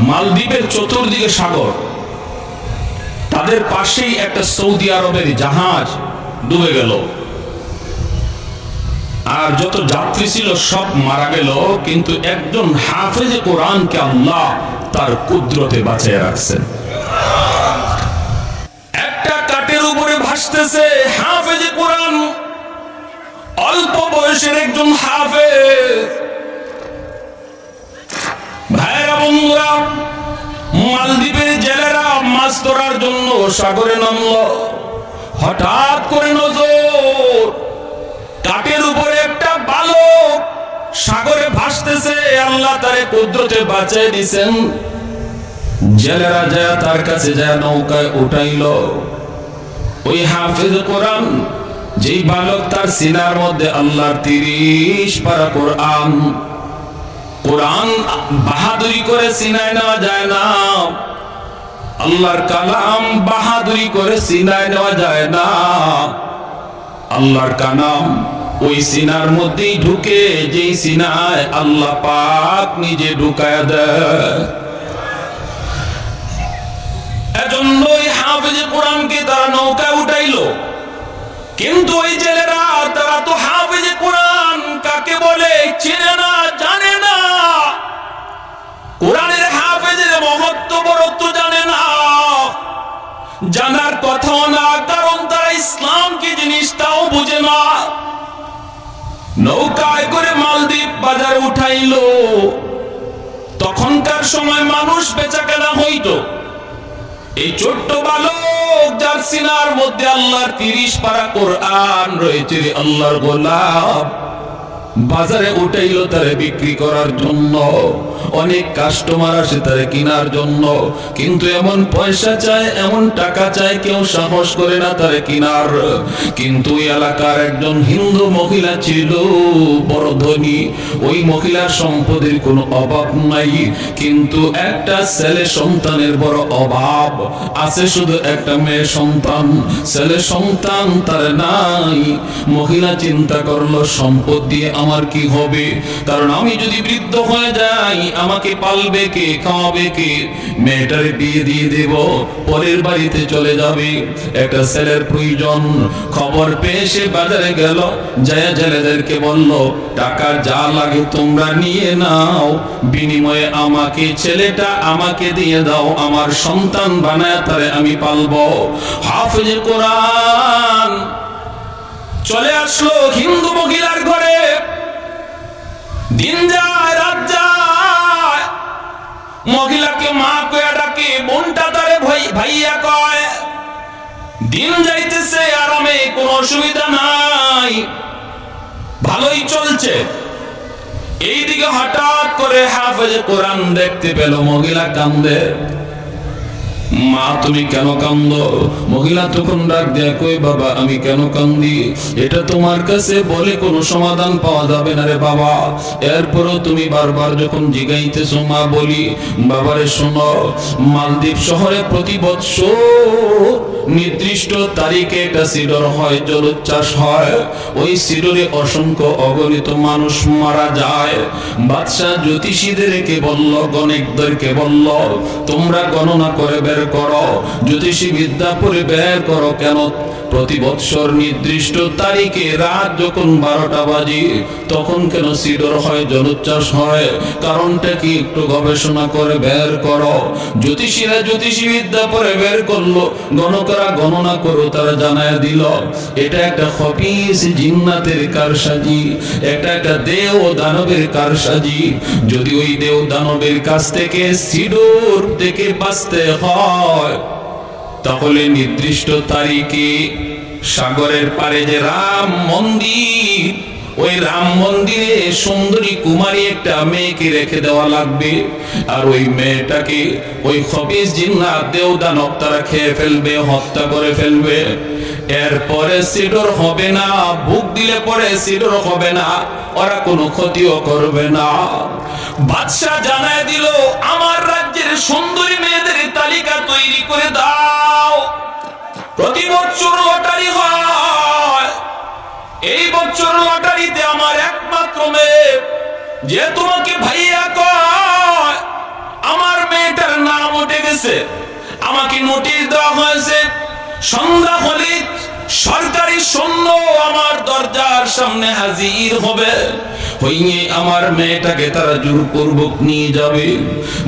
মালদ্বীপের চতুর্দিকে সাগর, তাদের পাশেই একটা সৌদি আরবের জাহাজ ডুবে গেল, আর যত যাত্রী ছিল সব মারা গেল, কিন্তু একজন হাফেজে কোরআনকে আল্লাহ তার কুদরতে বাঁচিয়ে রাখছেন। একটা কাঠের উপরে ভাসতেছে হাফেজে কোরআন, অল্প বয়সের একজন হাফেজ। ভাইরা বন্ধুরা, মালদ্বীপের জেলেরা মাছ ধরার জন্য সাগরে নামল। হঠাৎ করে নজর, কাঠের উপরে একটা বালক সাগরে ভাসতেছে, আল্লাহ তারে কুদরতে বাঁচিয়ে দিয়েছেন। জেলেরা যায় তার কাছে যায়, নৌকায় উঠাইল। ওই হাফেজ কোরআন, যেই বালক, তার সিনার মধ্যে আল্লাহর 30 পারা কোরআন। কোরআন বাহাদুরি করে সিনায় নেওয়া যায় না, আল্লাহর কালাম বাহাদুরি করে সিনায় নেওয়া যায় না। আল্লাহর কালাম ওই সিনার মধ্যেই ঢুকে, যেই সিনায় আল্লাহ পাক নিজে ঢুকায়া দেয়। এজন্য ওই হাফেজে কোরআনকে তারা নৌকায় উঠাইলো। কিন্তু ওই জেলেরা, তারা তো হাফেজে কোরআন কাকে বলে চেনে না, জানে না। কোরআনের হাফেজের মহত্ব বড়ত্ব জানে না, জানার কথাও না, কারণ তারা ইসলাম কি জিনিস তাও বুঝে না। নৌকায় করে মালদ্বীপ বাজারে উঠাইলো। তখনকার সময় মানুষ বেচাকেনা হইতো। এই ছোট্ট বালক, যার সিনার মধ্যে আল্লাহর 30 পারা কোরআন রয়েছে, আল্লাহর গোলাম, বাজারে উঠাইলো তারে বিক্রি করার জন্য। অনেক কাস্টমার আসে তারে কেনার জন্য, কিন্তু এমন পয়সা চায়, এমন টাকা চায়, কেউ সাহস করে না তারে কেনার। কিন্তু এলাকার একজন হিন্দু মহিলা ছিল, বড় ধনী। ওই মহিলার সম্পদের কোনো অভাব নাই, কিন্তু একটা ছেলে সন্তানের বড় অভাব আছে, শুধু একটা মেয়ে সন্তান। ছেলে সন্তান তার নাই। মহিলা চিন্তা করলো, সম্পদ দিয়ে আমার কি হবে? কারণ আমি যদি বৃদ্ধ হয়ে যাই, আমাকে পালবে কে, খাওয়াবে কে? মেয়েটারে বিয়ে দিয়ে দেব, পরের বাড়িতে চলে যাবে। একটা ছেলের প্রয়োজন। খবর পেয়ে সে বাজারে গেল, যায় জেলেদেরকে বলল, টাকা যা লাগে তোমরা নিয়ে নাও, বিনিময়ে আমাকে, ছেলেটা আমাকে দিয়ে দাও, আমার সন্তান বানায় তারে আমি পালবো। হাফেজে কোরআন চলে আসলো হিন্দু মহিলার ঘরে। দিন যায় রাত যায়, মহিলাকে মা কয়া ডাকে, বোনটা তারে ভাইয়া কয়। দিন যাইতেছে আরামে, কোনো অসুবিধা নাই, ভালোই চলছে। এইদিকে হঠাৎ করে হাফেজে কোরআন দেখতে পেল মহিলা কান্দে। মা তুমি কেন কান্দো? মহিলা তখন ডাক দেয়া কই, বাবা আমি কেন কান্দি? এটা তোমার কাছে বলে কোনো সমাধান পাওয়া যাবে না রে বাবা। এরপরও তুমি বারবার যখন জিগাইতেছো, মা বলি, বাবারে শোনো, মালদ্বীপ শহরে প্রতি বৎসর নির্দিষ্ট তারিখে একটা সিডর হয়, জলোচ্ছ্বাস হয়। ওই সিডরে অসংখ্য অগণিত মানুষ মারা যায়। বাদশাহ জ্যোতিষীদেরকে বলল, গণিকদেরকে বলল, তোমরা গণনা করে বের করো, জ্যোতিষী বিদ্যা পড়ে বের করো, কেন প্রতি বৎসর নির্দিষ্ট তারিখে রাত যখন 12টা বাজে তখন কেন সিডর হয়, জলোচ্ছ্বাস হয়? কারণটা কি একটু গবেষণা করে বের করো। জ্যোতিষীরা জ্যোতিষী বিদ্যা পড়ে বের করলো, গণকরা গণনা করো, তারা জানায় দিল এটা একটা খবিস জিন্নাতের কারসাজি, এটা একটা দেও দানবের কারসাজি। যদি ওই দেও দানবের কাছ থেকে সিডর থেকে বাঁচতে হয়, তাহলে নির্দিষ্ট তারিখে সাগরের পারে যে রাম মন্দির, ওই রাম মন্দিরে সুন্দরী কুমারী একটা মেয়েকে রেখে দেওয়া লাগবে। আর ওই মেয়েটাকে ওই খবিস জিন্নাত দেও দানব তারা খেয়ে ফেলবে, হত্যা করে ফেলবে। এরপরে সিডর হবে না, ভুক দিলে পরে সিডর হবে না, ওরা কোনো ক্ষতিও করবে না। বাদশাহ জানায় দিল, আমার রাজ্যের সুন্দরী মেয়েদের তালিকা তৈরি করে দাও। প্রতি বছর লটারি হয়, এই বছর লটারিতে আমার একমাত্র মেয়ে, যে তোমাকে ভাইয়া কয়, আমার মেয়ে অ্যালার্ম উঠে গেছে, আমাকে নোটিশ দেওয়া হয়েছে সন্ধ্যা হলে সরকারি সৈন্য আমার দরজার সামনে হাজির হবে, হইয়ে আমার মেয়েটাকে তারা জোরপূর্বক নিয়ে যাবে।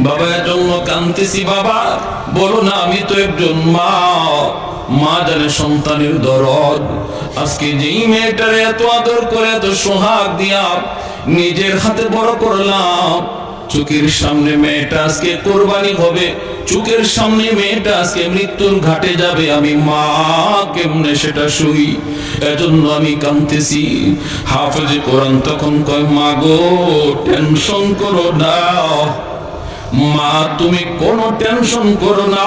বাবার জন্য কাঁদতেছি, বাবা বলো না আমি তো একজন মা, মা জানে সন্তানের দরদ। আজকে যেই মেয়েটারে এত আদর করে এত সোহাগ দিয়া নিজের হাতে বড় করলাম, চোখের সামনে মেয়েটা আজকে কোরবানি হবে, চোখের সামনে মেয়েটা আজকে মৃত্যুর ঘাটে যাবে, আমি মা কেমনে সেটা সই? এজন্য আমি কাঁদতেছি। হাফেজে কোরআন তখন কয়, মা গো টেনশন করো না মা, তুমি কোনো টেনশন করো না।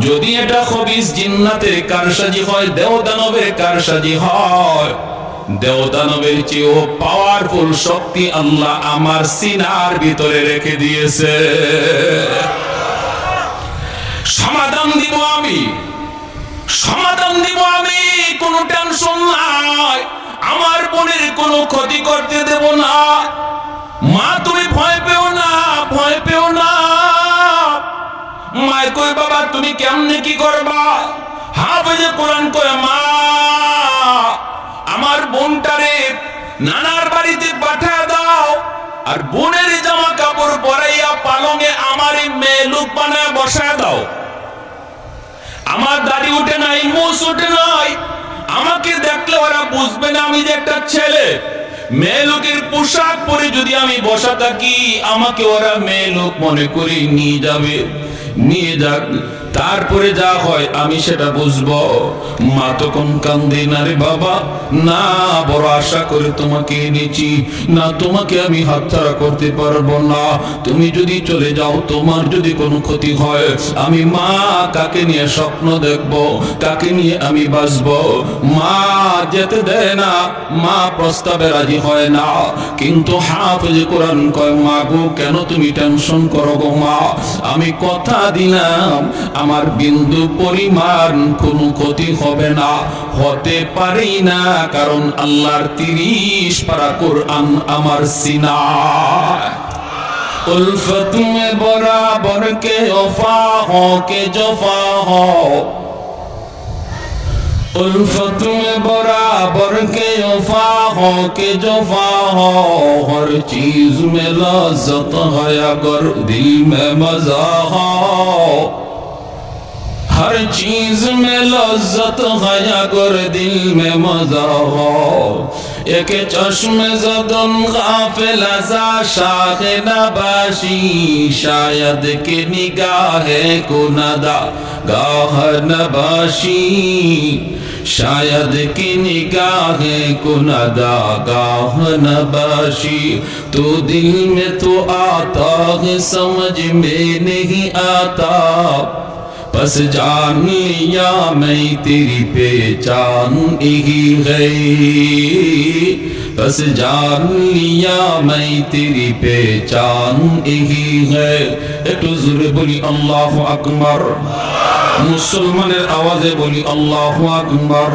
যদি এটা খবিস জিন্নাতের কারসাজি হয়, দেও দানবের কারসাজি হয়, দেও দানবের চেয়েও পাওয়ারফুল শক্তি আল্লাহ আমার সিনার ভিতরে রেখে দিয়েছে। সমাধান দিব আমি, সমাধান দিব আমি, কোনো টেনশন নাই। আমার বোনের কোনো ক্ষতি করতে দেব না। মা তুমি ভয় পেও না, ভয় পেও না। মায় কই, বাবা তুমি কেমনে কি করবা? হাফেজে কোরআন কয়, মা আমার বোনটারে নানার বাড়িতে পাঠিয়ে দাও, আর বোনের জামা কাপড় পরাইয়া পালঙে আমার মেয়ে লোক বানায় বসায় দাও। আমার দাড়ি উঠে নাই, মুছ উঠে নাই, আমাকে দেখলে ওরা বুঝবে না আমি যে একটা ছেলে। মেয়ে লোকের পোশাক পরে যদি আমি বসা থাকি, আমাকে ওরা মেয়ে লোক মনে করে নিয়ে যাবে, নিয়ে যাক, তারপরে যা হয় আমি সেটা বুঝবো। মা তখন কান্দে, না রে বাবা না, বড় আশা করে তোমাকে এনেছি, না তোমাকে আমি হাতছাড়া করতে পারবো না। তুমি যদি চলে যাও, তোমার যদি কোনো ক্ষতি হয়, আমি মা কাকে নিয়ে স্বপ্ন দেখবো, কাকে নিয়ে আমি বাঁচবো? মা যেতে দেয় না, মা প্রস্তাবে রাজি হয় না। কিন্তু হাফেজ কোরআন কয়, মা গো কেন তুমি টেনশন করো গো মা, আমি কথা দিলাম আমার বিন্দু পরিমাণ কোনো ক্ষতি হবে না, হতে পারি না, কারণ আল্লাহর 30 পারা কোরআন আমার সিনায়। उल्फत में बराबर के वफा हो के जफा हो, उल्फत में बराबर के वफा हो के जफा हो, हर चीज में लज्जत है अगर दिल में मजा हो, हर चीज में लज्जत है अगर दिल में मजा हो, एक चश्म ज़दन गाफिल अज़ा शाख नबाशी, शायद के निगाहे को नदा गाह नबाशी, शायद की निगाहे को नदा गाह नबाशी, तो दिल में तो आता है समझ में नहीं आता, बस जान लिया मैं तेरी पहचान यही है, बस जान लिया मैं तेरी पहचान यही है। एक जोरे बोली अल्लाहु अकबर, मुसलमाনের আওয়াজে বলি আল্লাহু আকবার।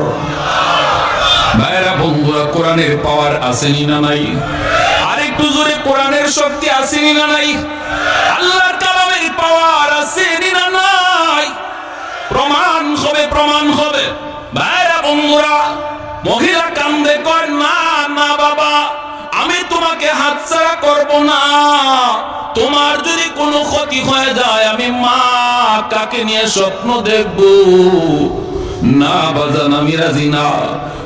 ভাইরা বন্ধুরা, কোরআনের পাওয়ার আসেনি না নাই? আরেকটু জোরে কোরআনের শক্তি আসেনি না নাই? আল্লাহর কালামের পাওয়ার আসেনি না নাই? প্রমাণ হবে, প্রমাণ হবে। ভাইরা বন্ধুরা, মহিলা কান্দে কয়, না না বাবা, আমি তোমাকে হাতছাড়া করব না, তোমার যদি কোনো ক্ষতি হয়ে যায় আমি মা কাকে নিয়ে স্বপ্ন দেখব? না বাজান, আমি রাজি না।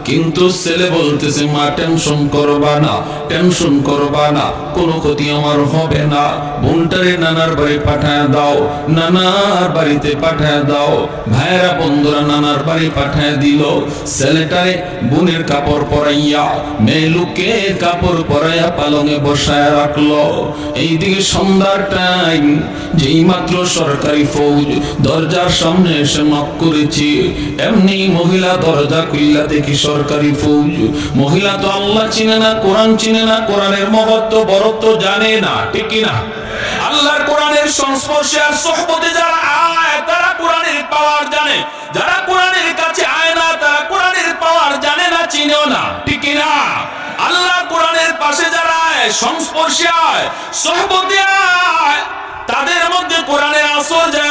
কিন্তু ছেলে বলতেছে, মা টেনশন করবা না, টেনশন করবা না, কোনো ক্ষতি আমার হবে না, বোনটারে নানার বাড়ি পাঠায় দাও, নানার বাড়িতে পাঠায় দাও। ভাইরা বন্ধুরা, নানার বাড়ি পাঠায় দিল। ছেলেটারে বোনের কাপড় পরাইয়া, মেয়ে লোকের কাপড় পরাইয়া পালঙে বসায় রাখলো। এইদিকে সন্ধ্যার টাইম, যেই মাত্র সরকারি ফৌজ দরজার সামনে এসে নক করেছি, এমনি মহিলা দরজা খুইলা দেখি সরকারি ফৌজ। মহিলা তো আল্লাহ চিনে না, কোরআন চিনে না, কোরআনের মহত্ব বড়ত্ব জানে না, ঠিক না? আল্লাহর কোরআনের সংস্পর্শে আর সোহবতে যারা আয় তারা কোরআনের পাওয়ার জানে, যারা কোরআনের কাছে আয় না তারা কোরআনের পাওয়ার জানে না, চিনেও না, ঠিক না? আল্লাহ কোরআনের পাশে যারা আয়, সংস্পর্শে আয়, সোহবতে আয়, তাদের মধ্যে কোরআনের আসর যায়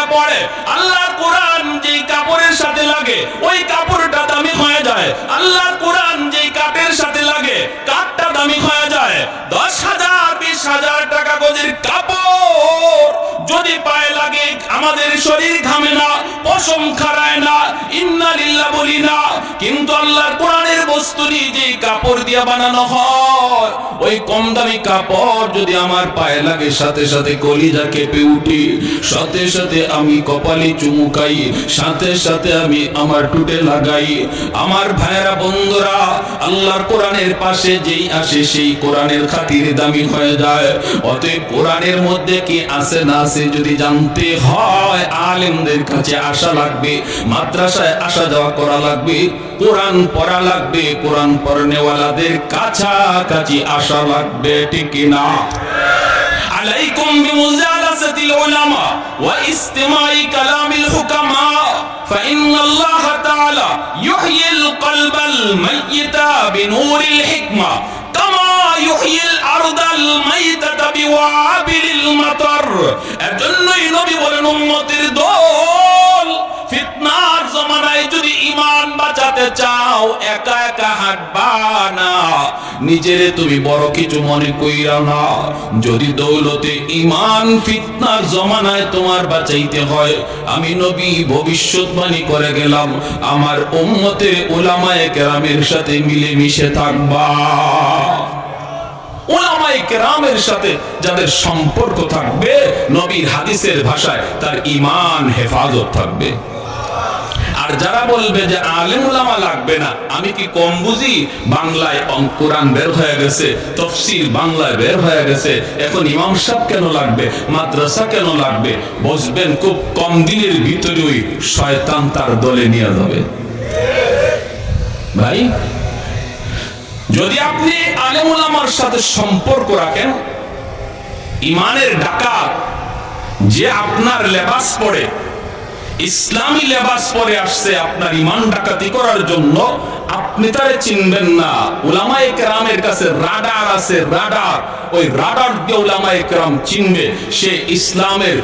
যদি পায়ে লাগে আমাদের শরীর ঘামে না, পশম খাড়ায় না, ইন্না লিল্লাহ বলি না, কিন্তু আল্লাহর কোরআনের বস্তু যে কাপড় দিয়ে বানানো হয়, ওই কম দামি কাপড় যদি আমার পায়ে লাগে সাথে সাথে কলিজা কেঁপে উঠি, সাথে সাথে আমি কপালে চুমুকাই, সাথে সাথে আমি আমার টুটে লাগাই। আমার ভাইরা বন্ধুরা, আল্লাহর কোরআনের পাশে যেই আসে সেই কোরআনের খাতির দামি হয়ে যায়। অতএব কোরআনের মধ্যে কি আছে না আছে যদি জানতে হয়, আলেমদের কাছে আসা লাগবে, মাদ্রাসায় আসা যাওয়া করা লাগবে, কোরআন পড়া লাগবে, কোরআন পড়নেওয়ালাদের কাছাকাছি আসা লাগবে, ঠিক কিনা? আলাইকুম বিমুজালাসাতিল উলামা ওয়া ইসতিমাই কালামিল হুকামা فإن الله تعالى يحيي القلب الميت بنور الحكمة كما يحيي الأرض الميتة بوابل المطر। এজন্যই নবী বলেন, উম্মতের দল, ফিতনার জমানায় যদি ঈমান বাঁচাতে চাও একা একা হাঁটবা না, নিজেরে তুমি বড় কিছু মনে কইরা না। যদি দৌলতে ঈমান ফিতনার জমানায় তোমার বাঁচাইতে হয়, আমি নবী ভবিষ্যৎবাণী করে গেলাম, আমার উম্মতের উলামায়ে কেরামের সাথে মিলেমিশে থাকবা। উলামায়ে কেরামের সাথে যাদের সম্পর্ক থাকবে, নবীর হাদিসের ভাষায় তার ঈমান হেফাজত থাকবে। আর যারা বলবে যে আলেম উলামা লাগবে না, আমি কি কম বুঝি? বাংলায় কোরআন বের হয়ে গেছে, তাফসীর বাংলায় বের হয়ে গেছে, এখন ইমাম সাহেব কেন লাগবে, মাদ্রাসা কেন লাগবে? বুঝবেন খুব কম দিনের ভিতরেই শয়তান তার দলে নিয়ে যাবে। ভাই, যদি আপনি আলেম উলামার সাথে সম্পর্ক রাখেন, ইমানের ডাকাত যে আপনার লেবাস পরে, ইসলামী লেবাস পরে আসছে আপনার ইমান ডাকাতি করার জন্য, আপনি তারে চিনবেন না। উলামায়ে কেরামের কাছে রাডার আছে, রাডার, ওই রাডার দিয়ে উলামায়ে কেরাম চিনবে সে ইসলামের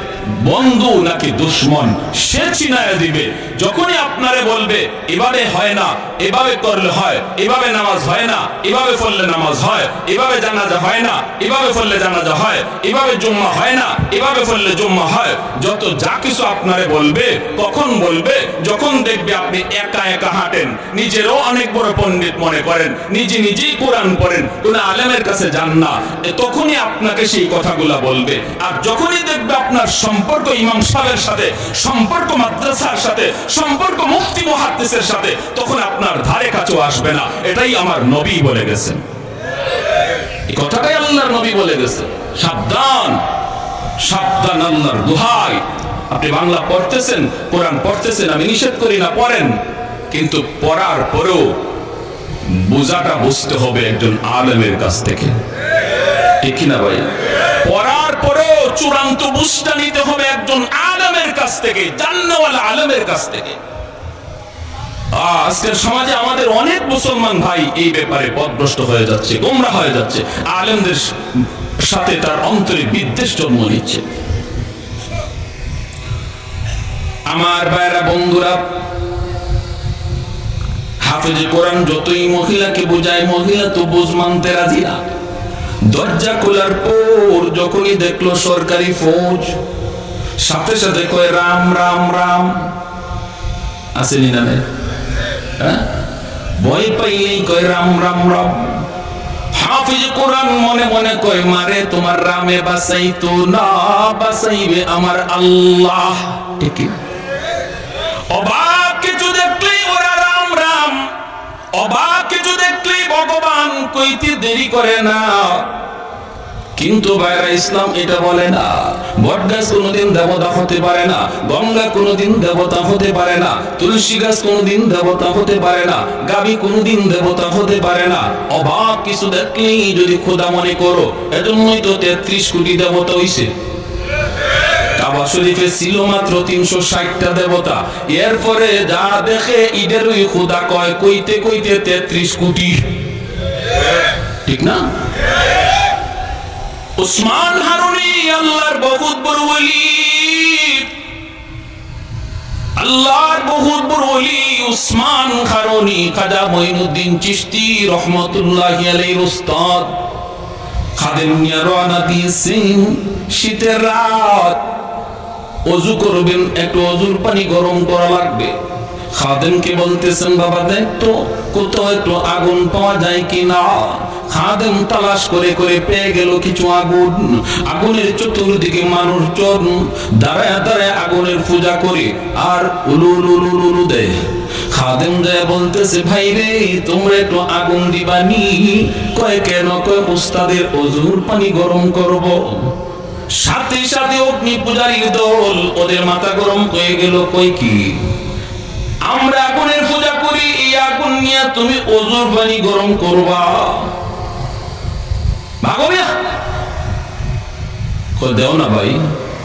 বন্ধু নাকি দুশমন, সে চিনায় দিবে। যখনই আপনারে বলবে এভাবে হয় না, এভাবে করলে হয়, এভাবে নামাজ হয় না, এভাবে পড়লে নামাজ হয়, এভাবে জানাজা হয় না, এভাবে পড়লে জানাজা হয়, এভাবে জুম্মা হয় না, এভাবে পড়লে জুম্মা হয়, যত যা কিছু আপনারে বলবে, কখন বলবে? যখন দেখবে আপনি একা একা হাঁটেন, নিজেরও অনেক বড় পণ্ডিত মনে করেন, নিজে নিজেই কোরআন পড়েন, কোন আলেমের কাছে যান না, তখনই আপনাকে সেই কথাগুলা বলবে। আর যখনই দেখবে আপনার সম্পর্ক ইমাম সাহেবের সাথে, সম্পর্ক মাদ্রাসার সাথে, সম্পর্ক মুফতি মুহাদ্দিসের সাথে, তখন আপনার ধারে কাছেও আসবে না। এটাই আমার নবী বলে গেছেন, এই কথাটাই আল্লাহর নবী বলে গেছে। সাবধান, সাবধান, আল্লাহর দোহাই। আপনি বাংলা পড়তেছেন, কোরআন পড়তেছেন, আমি নিষেধ করি না, পড়েন, কিন্তু পড়ার পরেও বোঝাটা বুঝতে হবে একজন আলেমের কাছ থেকে, ঠিক না ভাই? পড়ার পরেও চূড়ান্ত বুঝটা নিতে হবে একজন আলেমের কাছ থেকে, জান্নাওয়ালা আলেমের কাছ থেকে। আজকের সমাজে আমাদের অনেক মুসলমান ভাই এই ব্যাপারে পথভ্রষ্ট হয়ে যাচ্ছে, গোমরা হয়ে যাচ্ছে, আলেমদের সাথে তার অন্তরে বিদ্বেষ জন্ম নিচ্ছে। আমার ভাইরা বন্ধুরা, হাফেজে কোরআন যতই মহিলাকে বোঝায়, মহিলা তো বুঝ মানতে রাজি না। দরজা খোলার পর যখনই দেখলো সরকারি ফৌজ, সাথে সাথে কয় রাম রাম রাম, আসেনি না? ভয় পাইলেই কয় রাম রাম রাম। হাফেজে কোরআন মনে মনে কয়, মারে তোমার রামে বাঁচাইতো না, বাঁচাইবে আমার আল্লাহ। ঠিক, অবাক কিছু দেখলেই ওরা রাম রাম, অবাক কিছু দেখলেই ভগবান কইতে দেরি করে না। কিন্তু ভাইরা, ইসলাম এটা বলে না। বটগাছ কোনোদিন দেবতা হতে পারে না, গঙ্গা কোনোদিন দেবতা হতে পারে না, তুলসী গাছ কোনোদিন দেবতা হতে পারে না, গাভী কোনোদিন দেবতা হতে পারে না। অবাক কিছু দেখলেই যদি খোদা মনে করো, এজন্যই তো 33 কোটি দেবতা হইছে। কাবা শরীফে ছিল মাত্র 360টা দেবতা, এরপরে যা দেখে ঈদেরই খোদা কয়, কইতে কইতে 33 কোটি, ঠিক না? উসমান হারুনি আল্লাহর বহুত বড় ওলি, আল্লাহর বহুত বড় ওলি উসমান হারুনি, খাজা মঈনুদ্দিন চিশতি রহমাতুল্লাহি আলাইহির উস্তাদ। খাদেম নিয়ে রওনা দিয়েছেন শীতের রাত, ওযু করবেন, একটু ওযুর পানি গরম করা লাগবে। খাদেমকে বলতেছেন, বাবা দেখ তো কোথাও একটু আগুন পাওয়া যায় কিনা। খাদেম তালাশ করে করে পেয়ে গেল কিছু আগুন। আগুনের চতুর্দিকে মানুষজন দাঁড়ায় দাঁড়ায় আগুনের পূজা করে আর উলু উলু উলু উলু দেয়। খাদেম যায় বলতেছে, ভাই রে তোমরা একটু আগুন দিবানি? কয় কেন? কয় উস্তাদের ওযুর পানি গরম করব। সাথে সাথে অগ্নি পূজারীর দল ওদের মাথা গরম হয়ে গেল। কই কি আমরা আগুনের পূজা করি, এই আগুন নিয়ে তুমি ওযুর পানি গরম করবা? ভাগবিয়া কই দেও না ভাই,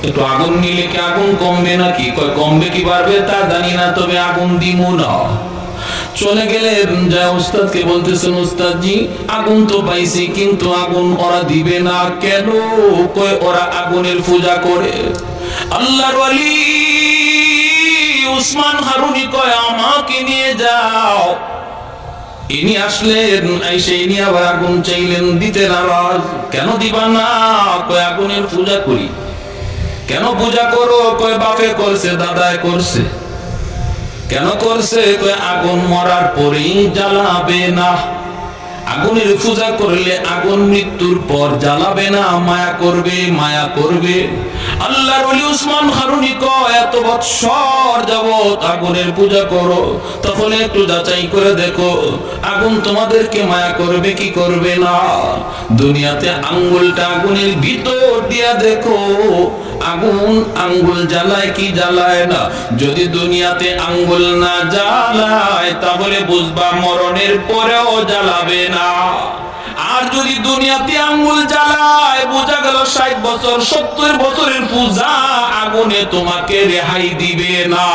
একটু আগুন নিলে কি আগুন কমবে নাকি? কই কমবে কি বাড়বে তা জানি না, তবে আগুন দিমু না। চলে গেলেন, যা উস্তাদকে বলতেছেন, উস্তাদ জি আগুন তো পাইছি, কিন্তু আগুন ওরা দিবে না কেন? কই ওরা আগুনের পূজা করে। আল্লাহর ওয়ালি উসমান হারুনি কয় আমাকে নিয়ে যাও। ইনি আসলেন, এসে ইনি আবার আগুন চাইলেন, দিতে নারাজ। কেন দিবা না? কয় আগুনের পূজা করি। কেন পূজা করো? কয় বাপে করছে, দাদায় করছে। কেন করছে? কয় আগুন মরার পরেই জ্বালাবে না। আগুনের পূজা করলে আগুন মৃত্যুর পর জ্বালাবে না, মায়া করবে, মায়া করবে। আল্লাহর ওলি উসমান হারুনি কয় এত বৎসর যাবত আগুনের পূজা করো, তাহলে একটু যাচাই করে দেখো আগুন তোমাদেরকে মায়া করবে কি করবে না। দুনিয়াতে আঙ্গুলটা আগুনের ভিতর দিয়া দেখো, আগুন আঙ্গুল জ্বালায় কি জ্বালায় না। যদি দুনিয়াতে আঙ্গুল না জ্বালায় তাহলে বুঝবা মরণের পরেও জ্বালাবে না। আর যদি দুনিয়াতে আঙ্গুল জ্বালায় বোঝা গেল 60 বছর 70 বছরের পূজা আগুনে তোমাকে রেহাই দিবে না।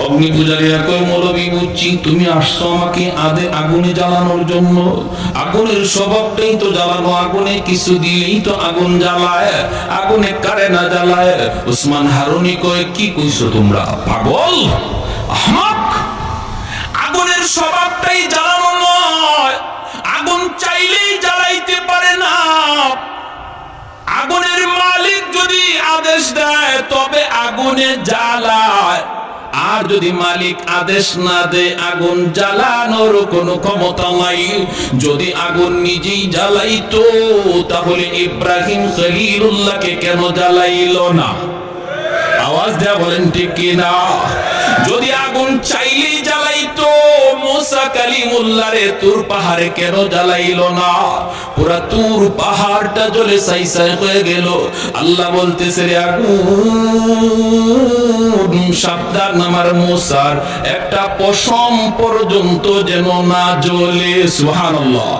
অগ্নি পূজারীরা কয় মৌলবী বুঝছি তুমি আসছো আমাকে আগুনে জ্বালানোর জন্য। আগুনের স্বভাবটাই তো জ্বালানো, আগুনে কিছু দিলেই তো আগুন জ্বালায়, আগুনে কারে না জ্বালায়। উসমান হারুনি কয় কি কইছো তোমরা, পাগল আহমাক? আগুনের স্বভাবটাই জ্বালানো নয়, আগুন চাইলেই জ্বালাইতে পারে না। আগুনের মালিক যদি আদেশ দেয় তবে আগুনে জ্বালায়, আর যদি মালিক আদেশ না দেয় আগুন জ্বালানোর কোনো ক্ষমতা নাই। যদি আগুন নিজেই জ্বালাইতো তাহলে ইব্রাহিম খলিলুল্লাহকে কেন জ্বালাইলো না? আওয়াজ দেয়া বলেন ঠিক কিনা? যদি আগুন চাইলেই জ্বালাইতো মুসা কালিমুল্লাহরে তুর পাহাড়ে কেন জ্বালাইলো না? পুরা তুর পাহাড়টা জ্বলে ছাই ছাই হয়ে গেল। আল্লাহ বলতেছে রে আগুন সাবধান, আমার মুসার একটা পশম পর্যন্ত যেন না জ্বলে। সুবহানাল্লাহ,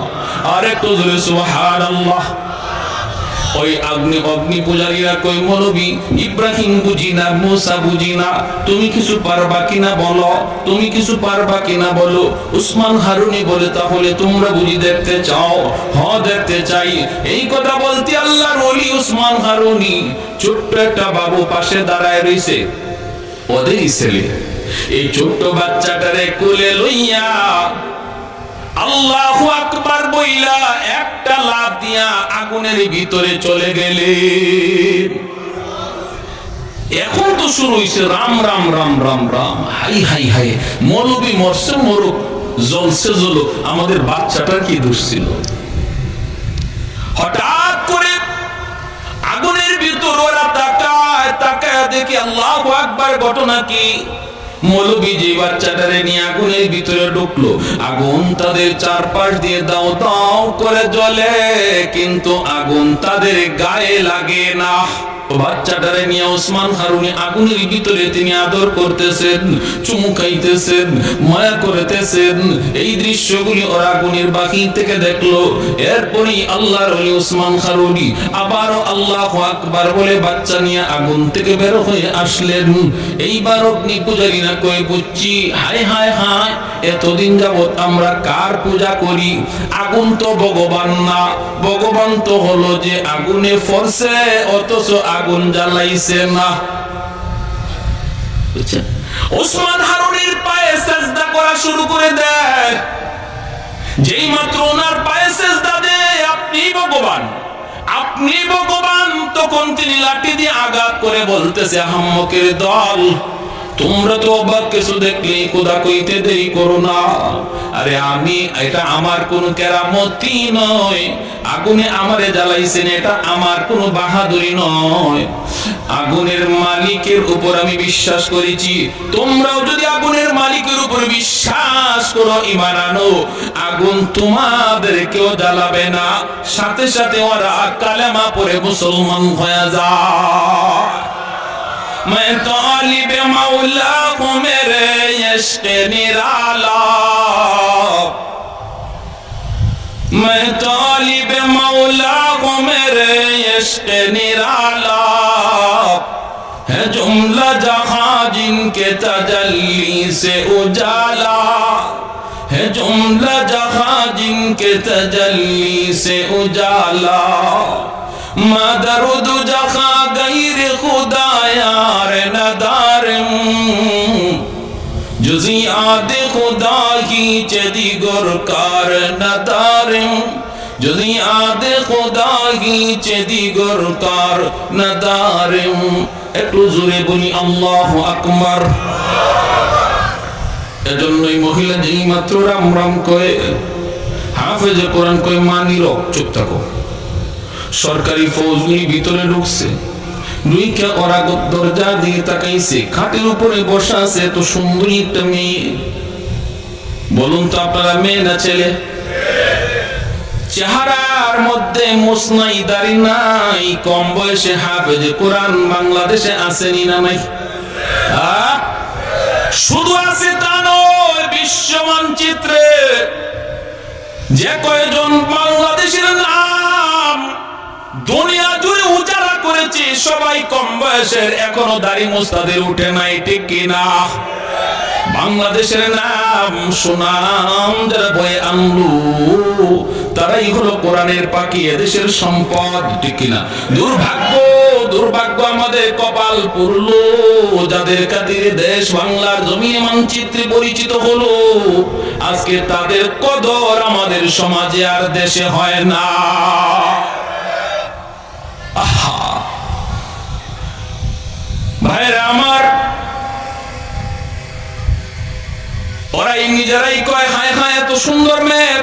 আর একটু জোরে সুবহানাল্লাহ। ওই অগ্নি পূজারীরা কই মৌলবী ইব্রাহিম বুঝি না, মুসা বুঝি না, তুমি কিছু পারবা কিনা বলো, তুমি কিছু পারবা কিনা বলো। উসমান হারুনি বলে তাহলে তোমরা বুঝি দেখতে চাও? হ্যাঁ দেখতে চাই। এই কথা বলতে আল্লাহর ওলি উসমান হারুনি ছোট্ট একটা বাবু পাশে দাঁড়ায় রইছে, ওদেরই ছেলে। এই ছোট্ট বাচ্চাটারে কোলে লইয়া আল্লাহু আকবার বইলা একটা লাফ দিয়া আগুনের ভিতরে চলে গেলেন। এখন তো শুরু হইছে Ram Ram Ram Ram Ram, high high high, মৌলবী মরছে মরুক, জ্বলছে জ্বলুক, আমাদের বাচ্চাটার কি দোষ ছিল? হঠাৎ করে আগুনের ভিতর ওরা তাকায় তাকায় দেখে আল্লাহু আকবার, ঘটনা কি? মৌলবী যে বাচ্চাটারে নিয়ে আগুনের ভিতরে ঢুকলো, আগুন তাদের চারপাশ দিয়ে দাও দাও করে জ্বলে, কিন্তু আগুন তাদের গায়ে লাগে না। বাচ্চাটারে নিয়ে ওসমান হারুনি আগুনের ভিতরে তিনি আদর করতেছেন, চুমু খাইতেছেন, মায়া করতেছেন। এই দৃশ্যগুলি ওরা আগুনের বাকি থেকে দেখলো। এরপরই আল্লাহর ওলি ওসমান হারুনি আবারও আল্লাহু আকবার বলে বাচ্চা নিয়ে আগুন থেকে বের হয়ে আসলেন। এইবার অগ্নি পূজারীরা কই বুঝছি, হায় হায় হায়, এতদিন যাবত আমরা কার পূজা করি? আগুন তো ভগবান না, ভগবান তো হলো যে আগুনে ফরছে অথচ আগুন জ্বালাইছে না। ওসমান হারুনির পায়ে সিজদা করা শুরু করে দেয়। যেই মাত্র ওনার পায়ে সিজদা দেয় আপনি ভগবান, আপনি ভগবান, তখন তখন তিনি লাঠি দিয়ে আঘাত করে বলতেছে, আহাম্মকের দল, তোমরা তো অবাক কিছু দেখলে খোদা কইতে দেরি করো না। আরে আমি, এটা আমার কোন কেরামতি নয়, আগুনে আমারে জ্বালাইছেন, এটা আমার কোন বাহাদুরি নয়, আগুনের মালিকের উপর আমি বিশ্বাস করেছি। তোমরাও যদি আগুনের মালিকের উপর বিশ্বাস করো, ঈমান আনো, আগুন তোমাদেরকেও জ্বালাবে না। সাথে সাথে ওরা কালেমা পড়ে মুসলমান হয়ে যায়। मैं तालिब मौला हूँ मेरे इश्क़ निराला, मैं तालिब मौला हूँ मेरे इश्क़ निराला, है जुमला जहाँ जिनके तजल्ली से उजाला, है जुमला जहाँ जिनके तजल्ली से उजाला, मदरुद जहाँ गैर खुदा यार नदारम, जुज़ियात खुदा ही चदिगर कार नदारम, जुज़ियात खुदा ही चदिगर कार नदारम। একটু জোরে বলি আল্লাহু আকবার। এজন্যই মহিলা যেই মাত্র রাম রাম কয়ে, হাফেজে কোরআন কয়ে, মানির চুপ থাকো। সরকারি ফৌজি ভিতরে ঢুকছে, দুইটা ওরা দরজা দিয়ে তাকাইছে, খাটের উপরে বসা আছে এত সুন্দরী একটা মেয়ে। বলুন তো আপনারা মেয়ে না ছেলে? চেহারার মধ্যে মোছ নাই, দাড়ি নাই, কম বয়সে হাফেজে কোরআন বাংলাদেশে আসেনি না নাই? শুধু আছে তা নয়, বিশ্ব মানচিত্রে যে কয়জন বাংলাদেশের নাম দুনিয়া জুড়ে উজাড়া করেছে, সবাই কম বয়সের, এখনো দাড়ি মোস্তাদের উঠে নাই, ঠিক কিনা? বাংলাদেশের নাম সুনাম যারা বয়ে আনলো, তারাই হলো কোরআনের পাখি, এদেশের সম্পদ, ঠিক কিনা? দুর্ভাগ্য, দুর্ভাগ্য আমাদের কপাল পুরলো, যাদের খাতিরে দেশ বাংলার জমিনে মানচিত্রে পরিচিত হলো, আজকে তাদের কদর আমাদের সমাজে আর দেশে হয় না। ভাইরা আমার, ওরাই নিজেরাই কয়, হায় হায় এত সুন্দর মেয়ে,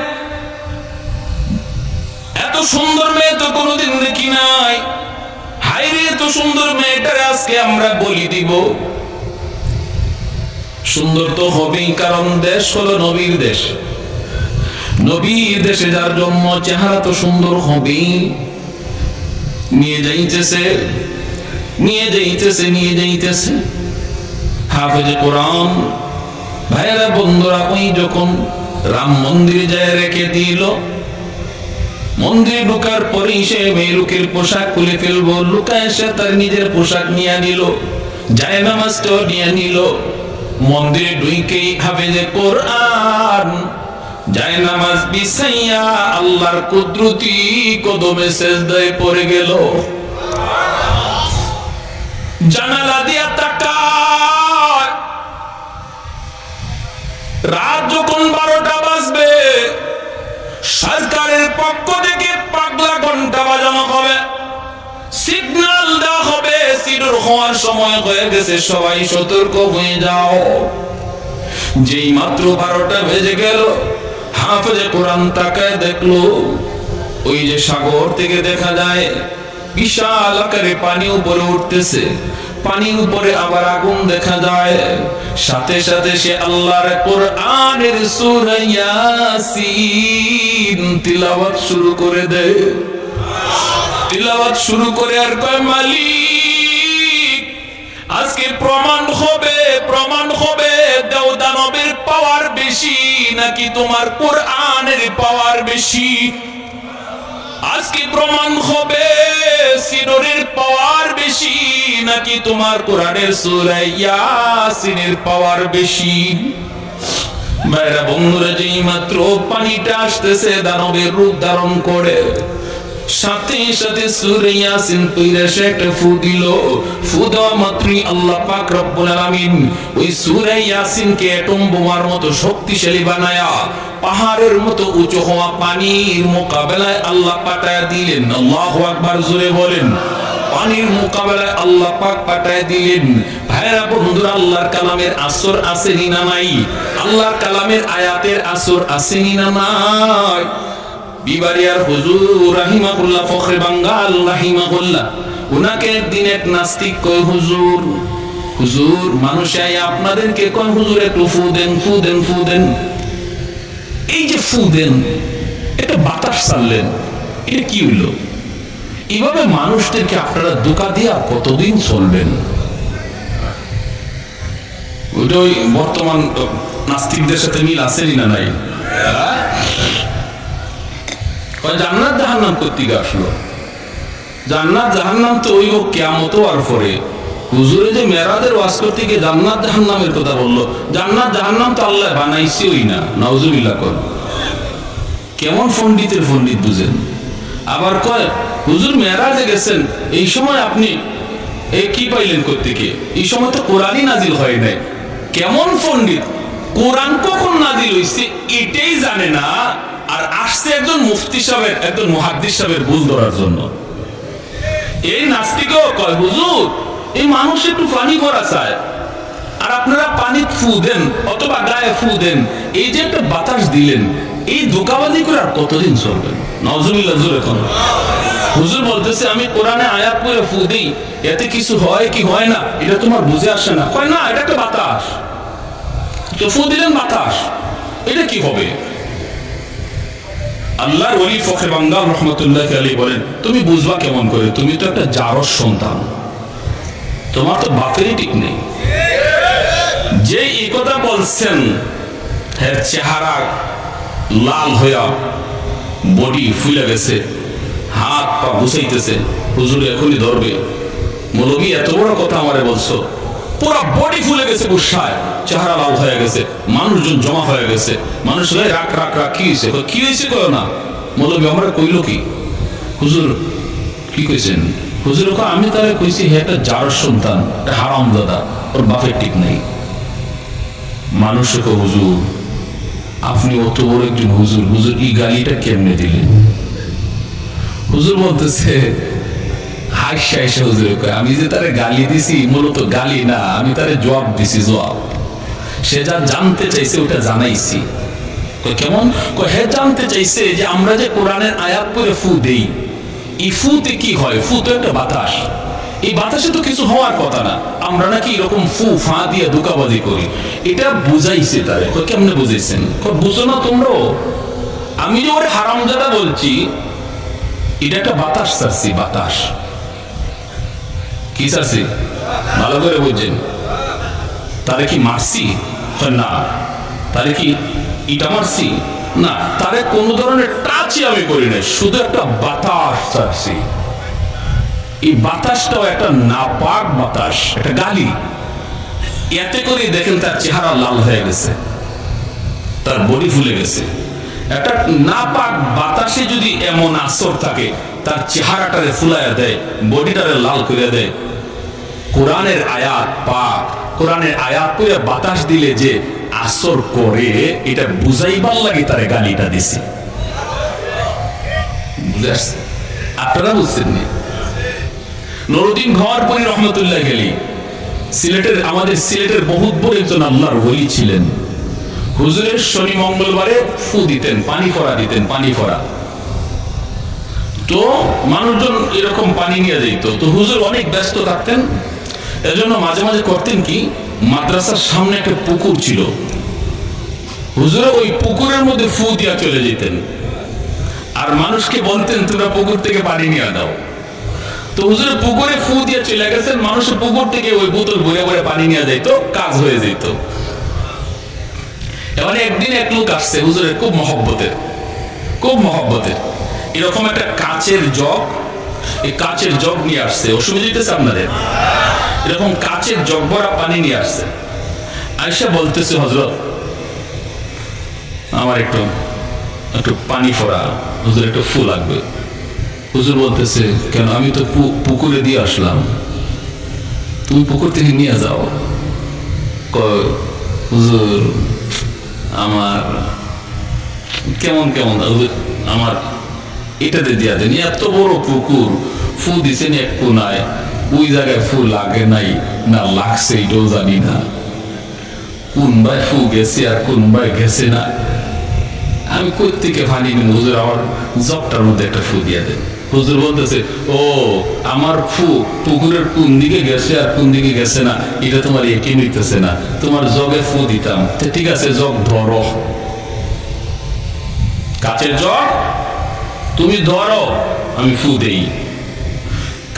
এত সুন্দর মেয়ে তো কোনোদিন দেখি নাই, হায় রে এত সুন্দর মেয়েটারে আজকে আমরা বলি দিব। সুন্দর তো হবেই, কারণ দেশ হলো নবীর দেশ, নবীর দেশে যার জন্ম, চেহারা তো সুন্দর হবেই। নিয়ে যাইতেছে, নিয়ে যাইতেছে, নিয়ে যাইতেছে হাফেজে কোরআন। ভাইরা বন্ধুরা, ওই যখন রাম মন্দিরে যায় রেখে দিল, মন্দিরে ঢোকার পরেই সে মেয়েরুকের পোশাক খুলে ফেলবো, লুকায় সে তার নিজের পোশাক নিয়ে নিল, যায় নামাজটাও নিয়ে নিল। মন্দিরে ঢুকেই হাফেজে কোরআন যায় নামাজ বিছাইয়া আল্লাহর কুদরতি কদমে সেজদায় পড়ে গেল। জানালা দিয়া তাকায়, রাত যখন 12টা বাজবে, সরকারের পক্ষ থেকে পাগলা ঘন্টা বাজানো হবে, সিগন্যাল দেওয়া হবে, সিডর হওয়ার সময় হয়ে গেছে, সবাই সতর্ক হয়ে যাও। যেই মাত্র 12টা বেজে গেল, হাফেজে কোরআন তাকায় দেখলো, ওই যে সাগর থেকে দেখা যায় বিশাল আকারে পানি উপরে উঠতেছে, পানির উপরে আবার আগুন দেখা যায়। সাথে সাথে সে আল্লাহর কোরআনের সূরা ইয়াসিন তিলাওয়াত শুরু করে দেয়। তিলাওয়াত শুরু করে আর কয়, মালিক আজকে প্রমাণ হবে, প্রমাণ হবে দেও দানবের পাওয়ার বেশি নাকি তোমার কোরআনের পাওয়ার বেশি। আজকে প্রমাণ হবে সিডরের পাওয়ার বেশি নাকি তোমার কোরআনের সূরা ইয়াসিনের পাওয়ার বেশি। ভাইরা বন্ধুরা, যেই মাত্র পানিটা আসতেছে দানবের রূপ ধারণ করে, সাথে সাথে সূরা ইয়াসিন পড়ে সে একটা ফু দিল। ফু দেওয়া মাত্রই আল্লাহ পাক রব্বুল আলামিন ওই সূরা ইয়াসিনকে অ্যাটম বোমার মতো শক্তিশালী বানায়া পাহাড়ের মতো উঁচু হওয়া পানির মোকাবেলায় আল্লাহ পাঠায়া দিলেন। আল্লাহু আকবার, জোরে বলেন। পানির মোকাবেলায় আল্লাহ পাক পাঠায় দিলেন। ভাইরা বন্ধুরা, আল্লাহর কালামের আসর আসেনি না নাই? আল্লাহর কালামের আয়াতের আসর আসেনি না নাই? বিবারিয়ার হুজুর রাহিমাহুল্লাহ, ফখরে বাঙ্গাল রাহিমাহুল্লাহ, উনাকে একদিন এক নাস্তিক কয়, হুজুর হুজুর মানুষে আপনাদেরকে কয়, হুজুর একটু ফু দেন, ফু দেন, ফু দেন। এই যে ফু দেন, এটা বাতাস ছাড়লেন, এটা কি হইলো? এভাবে মানুষদেরকে আপনারা ধোঁকা দিয়ে কতদিন চলবেন? ওইটাই বর্তমান নাস্তিকদের সাথে মিল আসেনি না নাই? জান্নাত জাহান্নাম কোত্থেকে আসলো? জান্নাত জাহান্নাম তো ওই কিয়ামত আর পরে। হুজুরে যে মেরাজের ওয়াজ করতে গিয়ে জান্নাত জাহান্নামের কথা বললো, জান্নাত জাহান্নাম তো আল্লাহ বানাইছেই না, নাউজুবিল্লাহ কর। কেমন পণ্ডিতের পণ্ডিত বুঝেন। আবার কয় হুজুর মেরাজে গেছেন, এই সময় আপনি কি পাইলেন কোত্থেকে? এই সময় তো কোরআনই নাজিল হয় নাই। কেমন পণ্ডিত, কোরআন কখন নাজিল হইছে এটাই জানে না, আর আসছে একজন মুফতি সাহেবের, একজন মুহাদ্দিস সাহেবের ভুল ধরার জন্য। এই নাস্তিকও কয়, হুজুর এই মানুষ একটু পানি ভরা চায়, আর আপনারা পানি ফু দেন অথবা গায়ে ফু দেন, এই যে একটা বাতাস দিলেন, এই ধোঁকাবাজি করে আর কতদিন চলবেন? নাউজুবিল্লাহ জোরে কোন। হুজুর বলতেছে আমি কোরআনে আয়াত পড়ে ফু দিই, এতে কিছু হয় কি হয় না এটা তোমার বুঝে আসে না। কয় না, এটা একটা বাতাস, তো ফু দিলেন বাতাস, এটা কি হবে? আল্লাহর ওলি ফখরে বাঙ্গাল রহমতুল্লাহ আলাইহি বলেন, তুমি বুঝবা কেমন করে? তুমি তো একটা জারজ সন্তান, তোমার তো বাপেরই ঠিক নেই। যে এই কথা বলছেন, এর চেহারা লাল হইয়া বডি ফুলে গেছে, হাত পা গুছাইতেছে, হুজুর এখনই ধরবে। মৌলভী এত বড় কথা আমারে বলছো? পুরো বডি ফুলে গেছে, গুসায় চেহারা লাল হয়ে গেছে, মানুষজন জমা হয়ে গেছে। মানুষ রাখ রাখ রাখ, কি হয়েছে? কি হয়েছে কয় না। মৌলভী আমরা কইল কি? হুজুর কি কইছেন? হুজুর আমি তাহলে কইছি হে একটা জারজ সন্তান, একটা হারামজাদা, ওর বাপের ঠিক নেই। মানুষকে হুজুর আপনি অত বড় একজন হুজুর, হুজুর এই গালিটা কেমনে দিলেন? হুজুর বলতেছে হাসা হাসা, হুজুর আমি যে তারে গালি দিছি মূলত গালি না, আমি তারে জবাব দিছি, জবাব। সে যা জানতে চাইছে ওটা জানাইছি। কেমন? হে জানতে চাইছে যে আমরা যে কোরআনের আয়াত পড়ে ফু দেই, এই ফুতে কি হয়? ফু তো একটা বাতাস, এই বাতাসে তো কিছু হওয়ার কথা না, আমরা নাকি এরকম ফু ফা দিয়ে ধোঁকাবাজি করি। এটা বুঝাইছে তারে। কেমনে বুঝাইছেন? বুঝো না তোমরা? আমি যে ওরে হারামজাদা বলছি, এটা একটা বাতাস ছাড়ছি, বাতাস। কি ছাড়ছি? ভালো করে বুঝছেন? তারে কি মারছি? না। তারে কি ইটা মারছি? না। তারে কোন ধরনের টাচই আমি করি না, শুধু একটা বাতাস ছাড়ছি। এই বাতাসটাও একটা নাপাক বাতাস, একটা গালি। এতে করে দেখেন তার চেহারা লাল হয়ে গেছে, তার বডি ফুলে গেছে। একটা নাপাক বাতাসে যদি এমন আসর থাকে, তার চেহারাটারে ফুলাইয়া দেয়, বডিটারে লাল করে দেয়। কোরআনের আয়াত পাক, কোরআনের আয়াত করে বাতাস দিলে যে আসর করে, এটা বুঝাইবার লাগে তারে গালিটা দিছি। বুঝে আসছে? আপনারা বুঝছেন না? নুরউদ্দিন ঘরপরি রহমতুল্লাহ আলাইহি সিলেটের, আমাদের সিলেটের বহুত বড় একজন আল্লাহর ওলি ছিলেন। হুজুরের শনি মঙ্গলবারে ফু দিতেন, পানি ফোড়া দিতেন, পানি ফোড়া। তো মানুষজন এরকম পানি নিয়ে যেত। তো হুজুর অনেক ব্যস্ত থাকতেন, এজন্য মাঝে মাঝে করতেন কি, মাদ্রাসার সামনে একটা পুকুর ছিল, হুজুরে ওই পুকুরের মধ্যে ফু দিয়া চলে যেতেন, আর মানুষকে বলতেন তোমরা পুকুর থেকে পানি নিয়ে দাও। তো হুজুর পুকুরে ফু দিয়ে চলে গেছেন, মানুষের পুকুর থেকে ওই বোতল ভরে ভরে পানি নিয়ে যাইতো, কাজ হয়ে যেত। এবার একদিন এক লোক আসছে হুজুরের, খুব মহব্বতের, খুব মহব্বতের, এরকম একটা কাচের জগ, এই কাচের জগ নিয়ে আসছে। অসুবিধা হইতেছে আপনাদের? এরকম কাচের জগ ভরা পানি নিয়ে আসছে। আয়েশা বলতেছে হযরত আমার একটু একটু পানি ফোড়া, হুজুর একটু ফু লাগবে। হুজুর বলতেছে কেন? আমি তো পুকুরে দিয়ে আসলাম, তুমি পুকুর থেকে নিয়ে যাও। হুজুর আমার কেমন কেমন, আমার এটাতে দিয়া দেন, এত বড় পুকুর, ফু দিছেন এক কোনায়, ওই জায়গায় ফু লাগে নাই না লাগছে এটাও জানি না, কোন ভাই ফু গেছে আর কোন ভাই গেছে না। আমি কই থেকে ফানি নিন, হুজুর আমার জবটার মধ্যে একটা ফু দিয়ে দেন। হুজুর বলতেছে, ও আমার ফু পুকুরের কোন দিকে গেছে আর কোন দিকে গেছে না এটা তোমার একে নিতেছে না, তোমার জগে ফু দিতাম। ঠিক আছে, জগ ধরো, কাছের জগ তুমি ধরো, আমি ফু দেই।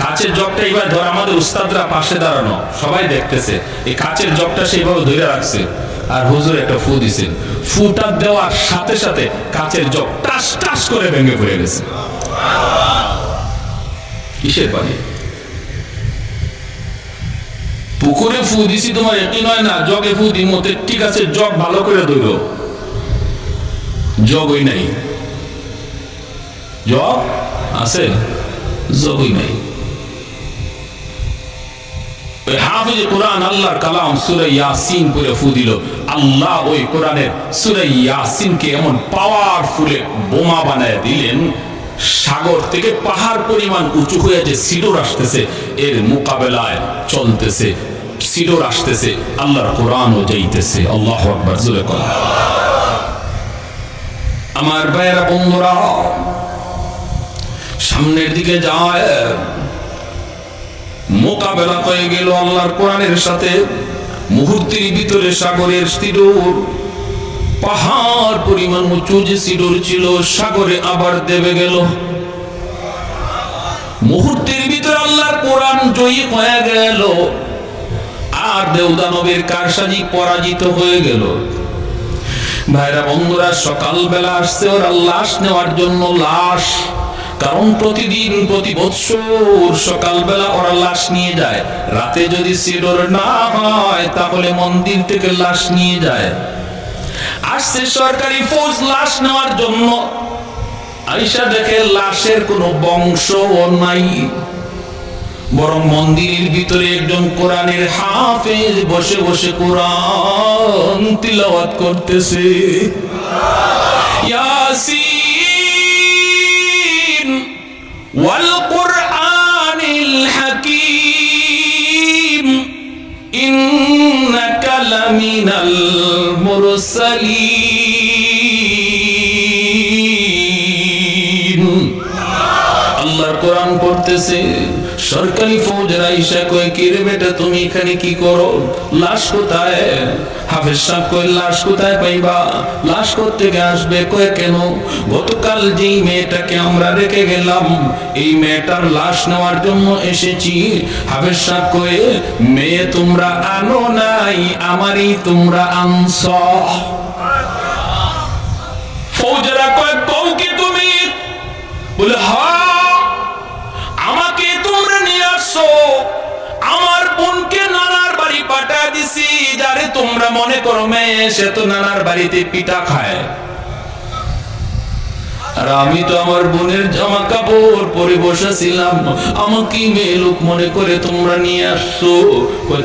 কাছের জগটা এবার ধর, আমাদের উস্তাদরা পাশে দাঁড়ানো, সবাই দেখতেছে, এই কাছের জগটা সেইভাবে ধরে রাখছে, আর হুজুর একটা ফু দিছেন। ফুটা দেওয়ার সাথে সাথে কাছের জগ টাস টাস করে ভেঙে পড়ে গেছে। কিসের পানি? পুকুরে ফু দিছি তোমার একই নয় না, জগে ফু দিই মতে। ঠিক আছে, জগ ভালো করে ধইল, জগই নাই, জগ আছে, জগই নাই। হাফিজ কোরআন আল্লাহর কালাম সূরা ইয়াসিন পড়ে ফু দিল, আল্লাহ ওই কোরআনের সূরা ইয়াসিনকে এমন পাওয়ারফুল বোমা বানায় দিলেন, সাগর থেকে পাহাড় পরিমাণ উঁচু হয়ে যে সিডোর আসতেছে এর মোকাবেলায় চলতেছে, সিডোর আসতেছে, আল্লাহর কোরআনও যাইতেছে। আল্লাহু আকবার, জোরে বল। আমার ভাইয়েরা বন্ধুরা, সামনের দিকে যায়, মোকাবেলা হয়ে গেল আল্লাহর কোরআনের সাথে। মুহূর্তের ভিতরে সাগরের সিডোর, পাহাড় পরিমাণ উঁচু যে সিডোর ছিল, সাগরে আবার দেবে গেল। মুহূর্তের ভিতরে আল্লাহর কোরআন জয়ী হয়ে গেল, আর দেওদানবের কারসাজি পরাজিত হয়ে গেল। ভাইরা বন্ধুরা, সকালবেলা আসছে ওরা লাশ নেওয়ার জন্য, লাশ, কারণ প্রতিদিন প্রতি বৎসর সকালবেলা ওরা লাশ নিয়ে যায়। রাতে যদি সিডোর না হয় তাহলে মন্দির থেকে লাশ নিয়ে যায়। আসছে সরকারি ফৌজ লাশ নেওয়ার জন্য, আইসা দেখে লাশের কোনো বংশও নাই, বরং মন্দিরের ভিতরে একজন কোরআনের হাফেজ বসে বসে কোরআন তিলাওয়াত করতেছে। ইয়াসিন ওয়াল কুরআনিল হাকীম ইন্নাকা লামিনাল মুরসালিন। আল্লাহর কোরআন পড়তেছে, সরকারি ফৌজের আইসা কয়, কি রে বেটা তুমি এখানে কি করো? লাশ কোথায়? হাফেজ সাহেব কয়, লাশ কোথায় পাইবা? লাশ কোত্থেকে আসবে? কয় কেন? গতকাল যেই মেয়েটাকে আমরা রেখে গেলাম এই মেয়েটার লাশ নেওয়ার জন্য এসেছি। হাফেজ সাহেব কয়, মেয়ে তোমরা আনো নাই, আমারই তোমরা আনছ। ফৌজেরা কয়, কও কি তুমি? বলে, হ্যাঁ, আমাকে তোমরা নিয়ে আসছো, আমার বোনকে নানার বাড়ি পাঠায় দিছি। যারে তোমরা মনে করো মেয়ে, সে তো নানার বাড়িতে পিঠা খায়, আর আমি তো আমার বোনের জামা কাপড় পরে বসেছিলাম, আমাকে মেয়ে লোক মনে করে তোমরা নিয়ে আসছো।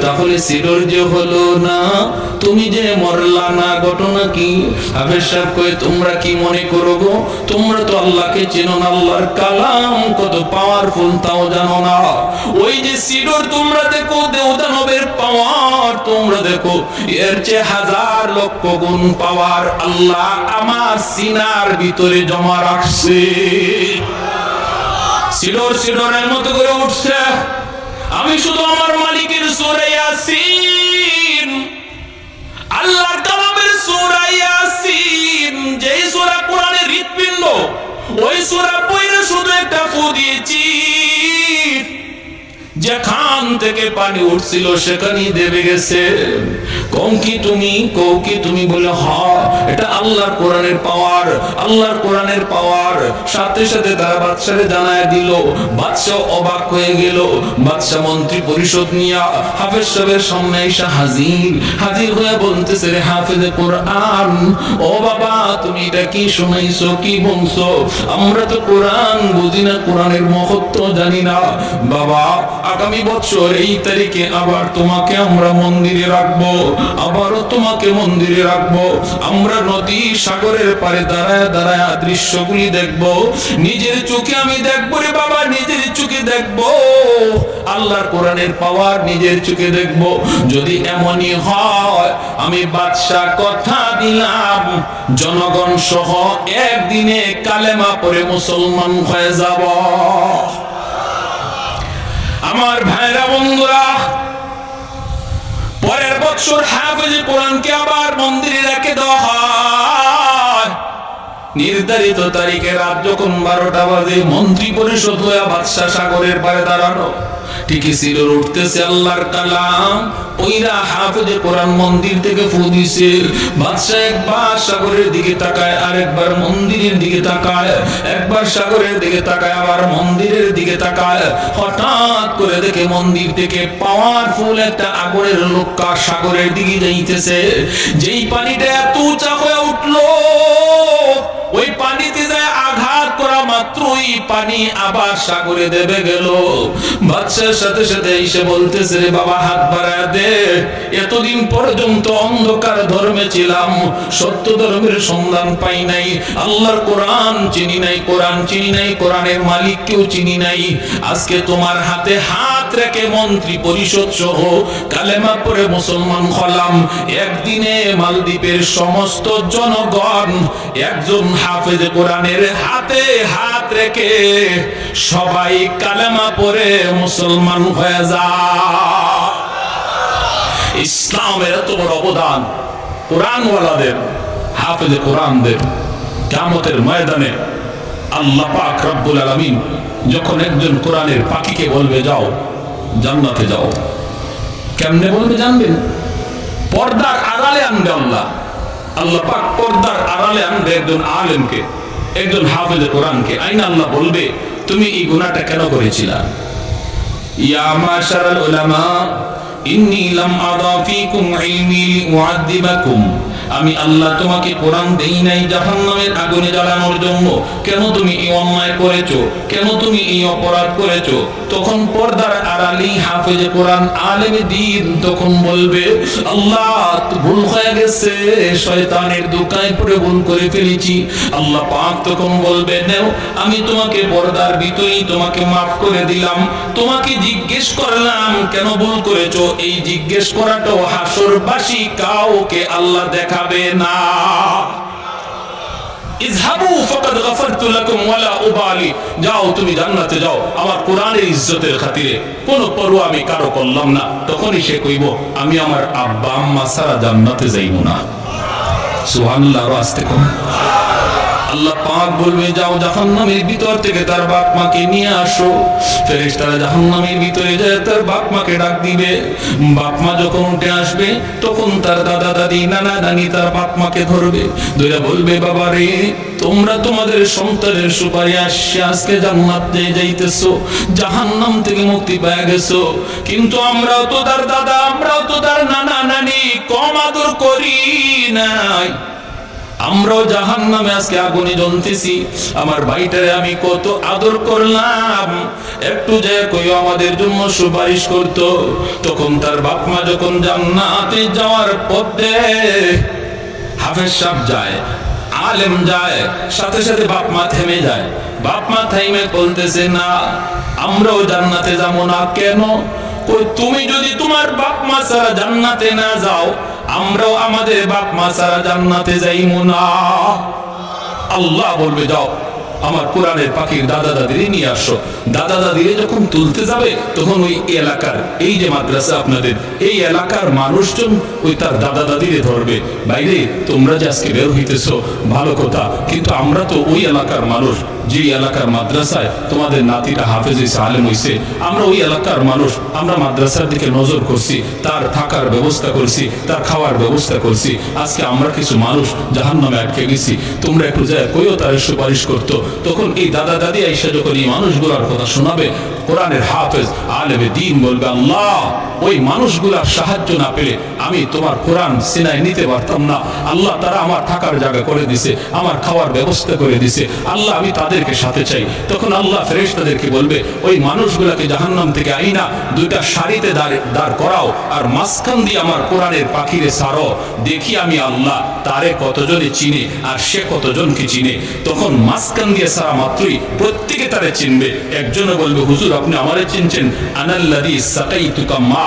তাহলে সিডোর যে হলো না, তুমি যে মরলা না, ঘটনা কি? হাফেজ সাহেব কয়, তোমরা কি মনে করো গো? তোমরা তো আল্লাহকে চেনো না, আল্লাহর কালাম কত পাওয়ারফুল তাও জানো না। ওই যে সিডোর তোমরা দেখো, দেওদানবের পাওয়ার তোমরা দেখো, এর চেয়ে হাজার লক্ষ গুণ পাওয়ার আল্লাহ আমার সিনার ভিতরে জমা রাখছে। সিডোর সিডোরের মতো করে উঠছে। আমি শুধু আমার মালিকের সূরা ইয়াসিন, আল্লাহর কালামের সূরা ইয়াসিন, যেই সূরা কোরআনের হৃৎপিণ্ড, ওই সূরা পড়ে শুধু একটা ফু দিয়েছি, যেখান থেকে পানি উঠছিল সেখানেই দেবে গেছে। কও কি তুমি? বলে, হ্যাঁ, এটা আল্লাহর কোরআনের পাওয়ার, আল্লাহর কোরআনের পাওয়ার। সাথে সাথে তারা বাদশারে জানায় দিল। বাদশা অবাক হয়ে গেল। বাদশা মন্ত্রী পরিষদ নিয়ে হাফেজ সাহেবের সামনে এসে হাজির হয়ে বলতেছে, রে হাফেজে কোরআন, ও বাবা তুমি এটা কি শুনাইছো, কি বলছো? আমরা তো কোরআন বুঝি না, কোরআনের মহত্ব জানি না। বাবা আগামী বছর এই তারিখে আবার তোমাকে আমরা মন্দিরে রাখবো, আবারও তোমাকে মন্দিরে রাখবো। আমরা নদী সাগরের পারে দাঁড়ায় দাঁড়ায় দৃশ্যগুলি দেখবো, নিজের চোখে আমি দেখবো রে বাবা, নিজের চোখে দেখবো আল্লাহর কোরআনের পাওয়ার, নিজের চোখে দেখবো। যদি এমনই হয় আমি বাদশা কথা দিলাম জনগণ সহ একদিনে কালেমা পড়ে মুসলমান হয়ে যাব। আমার ভাইরা বন্ধুরা, পরের বছর হাফেজে কোরআনকে আবার মন্দিরে রেখে দেওয়া হয়। নির্ধারিত তারিখে রাত যখন 12টা বাজে, মন্ত্রী পরিষদ হয়ে বাদশা সাগরের পারে দাঁড়ানো, ঠিকই সিরর উঠতেছে আল্লাহর কালাম, ওইরা হাফেজে কোরআন মন্দির থেকে ফু দিছে। বাদশা একবার সাগরের দিকে তাকায়, আরেকবার মন্দিরের দিকে তাকায়, একবার সাগরের দিকে তাকায়, আবার মন্দিরের দিকে তাকায়। হঠাৎ করে দেখে মন্দির থেকে পাওয়ারফুল একটা আগুনের লোকা সাগরের দিকে যাইতেছে। যেই পানিটা এত উঁচা হয়ে উঠলো, ওই পানিতে যায় আঘাত করা মাত্রই পানি আবার সাগরে দেবে গেল। বাদশার সাথে সাথে এসে বলতেছে, রে বাবা হাত বাড়ায় দে, এতদিন পর্যন্ত অন্ধকার ধর্মে ছিলাম, সত্য ধর্মের সন্ধান পাই নাই, আল্লাহর কোরআন চিনি নাই, কোরআন চিনি নাই, কোরআনের মালিককেও চিনি নাই। আজকে তোমার হাতে হাত রেখে মন্ত্রী পরিষদ সহ কালেমা পড়ে মুসলমান হলাম। একদিনে মালদ্বীপের সমস্ত জনগণ একজন হাফেজে কোরআনের হাতে হাত রেখে সবাই কালেমা পড়ে মুসলমান হয়ে যায়। ইসলামের এত বড় অবদান কোরআনওয়ালাদের, হাফেজে কোরআনদের। কিয়ামতের ময়দানে আল্লাহ পাক রব্বুল আলামিন যখন একজন কোরআনের পাখিকে বলবে যাও জান্নাতে যাও, কেমনে বলবে জানবেন? পর্দার আড়ালে আনবে আল্লাহ। আল্লাহ পাক পর্দার আড়ালে আনবে একজন আলেমকে, একজন হাফেজে কোরআনকে। আইনা আল্লাহ বলবে, তুমি এই গুনাহটা কেন করেছিলা? ইয়া মাশারাল উলামা ইন্নী লাম আদা ফীকুম ইলমি লিউআযিবাকুম, আমি আল্লাহ তোমাকে কোরআন দেই নাই জাহান্নামের আগুনে জ্বালানোর জন্য। কেন তুমি এই অন্যায় করেছো? কেন তুমি এই অপরাধ করেছো? তখন পর্দার আড়ালে হাফেজে কোরআন আলেমে দ্বীন তখন বলবে, আল্লাহ ভুল হয়ে গেছে, শয়তানের দোকায় পড়ে ভুল করে ফেলেছি। আল্লাহ পাক তখন বলবে, নেও আমি তোমাকে পর্দার ভিতরেই তোমাকে মাফ করে দিলাম। তোমাকে জিজ্ঞেস করলাম কেন ভুল করেছো, এই জিজ্ঞেস করাটাও হাসরবাসী কাউকে আল্লাহ দেখাবে না। ইযহাবু ফাকাদ গাফারতু লাকুম ওয়ালা উবালি, যাও তুমি জান্নাতে যাও, আমার কোরআনের ইজ্জতের খাতিরে কোনো পরোয়া আমি কারো করলাম না। তখনই সে কইব, আমি আমার আব্বা আম্মা ছাড়া জান্নাতে যাইব না। সুবহানাল্লাহ। আস্তে কোন আল্লাহ পাক বলবে, যাও জাহান্নামের ভিতর থেকে তার বাপ মাকে নিয়ে আসো। ফেরেশতারা জাহান্নামের ভিতরে যায় তার বাপ মাকে ডাক দিবে। বাপ মা যখন উঠে আসবে তখন তার দাদা দাদি নানা নানি তার বাপ মাকে ধরবে, ধরে বলবে, বাবা রে তোমরা তোমাদের সন্তানের সুপারিশ আসছে আজকে জান্নাতে যাইতেছো, জাহান্নাম থেকে মুক্তি পেয়ে গেছো। কিন্তু আমরাও তো তার দাদা, আমরাও তো তার নানা নানি কম আদর করি নাই, আমরাও জাহান্নামে আজকে আগুনে জ্বলতেছি। আমার ভাইটারে আমি কত আদর করলাম, একটু যে কই আমাদের জন্য সুপারিশ করত। তখন তার বাপ মা যখন জান্নাতে যাওয়ার পথে হাফেজ সাহেব যায়, আলেম যায়, সাথে সাথে বাপ মা থেমে যায়। বাপ মা থেমে বলতেছে, না আমরাও জান্নাতে যাবো না। কেন? কই তুমি যদি তোমার বাপ মা ছাড়া জান্নাতে না যাও, আমরাও আমাদের বাপ মা ছাড়া জান্নাতে যাইমু না। আল্লাহ বলবে, যাও আমার কোরআনের পাখির দাদা দাদিরে নিয়ে আসো। দাদা দাদিরে যখন তুলতে যাবে তখন ওই এলাকার, এই যে মাদ্রাসা আপনাদের, এই এলাকার মানুষজন ওই তার দাদা দাদিরে ধরবে। বাইরে তোমরা যে আজকে বের হইতেছ ভালো কথা, কিন্তু আমরা তো ওই এলাকার মানুষ, যে এলাকার মাদ্রাসায় তোমাদের নাতিটা হাফেজ হইছে, আলেম হইছে, আমরা ওই এলাকার মানুষ, আমরা মাদ্রাসার দিকে নজর করছি, তার থাকার ব্যবস্থা করছি, তার খাওয়ার ব্যবস্থা করছি। আজকে আমরা কিছু মানুষ জাহান্নামে আটকে গেছি, তোমরা একটু যায় কইও তার সুপারিশ করতো। তখন এই দাদা দাদি আইসা যখন এই মানুষগুলোর কথা শোনাবে, কোরআনের হাফেজ আলেমে দ্বীন বলবে, আল্লাহ ওই মানুষগুলার সাহায্য না পেলে আমি তোমার কোরআন সিনায় নিতে পারতাম না। আল্লাহ তারা আমার থাকার জায়গা করে দিছে, আমার খাওয়ার ব্যবস্থা করে দিছে, আল্লাহ আমি তাদেরকে সাথে চাই। তখন আল্লাহ ফেরেশতাদেরকে বলবে, ওই মানুষগুলাকে জাহান্নাম থেকে আইনা দুইটা সারিতে দাঁড় করাও, আর মাঝখান দিয়ে আমার কোরআনের পাখিরে সারো, দেখি আমি আল্লাহ তারে কতজনে চিনে আর সে কতজনকে চিনে। তখন মাঝখান দিয়ে সারা মাত্রই প্রত্যেকে তারে চিনবে। একজনে বলবে, হুজুর আপনি আমারে চিনছেন? আনাল্লাযী সাকাইতুকা মা,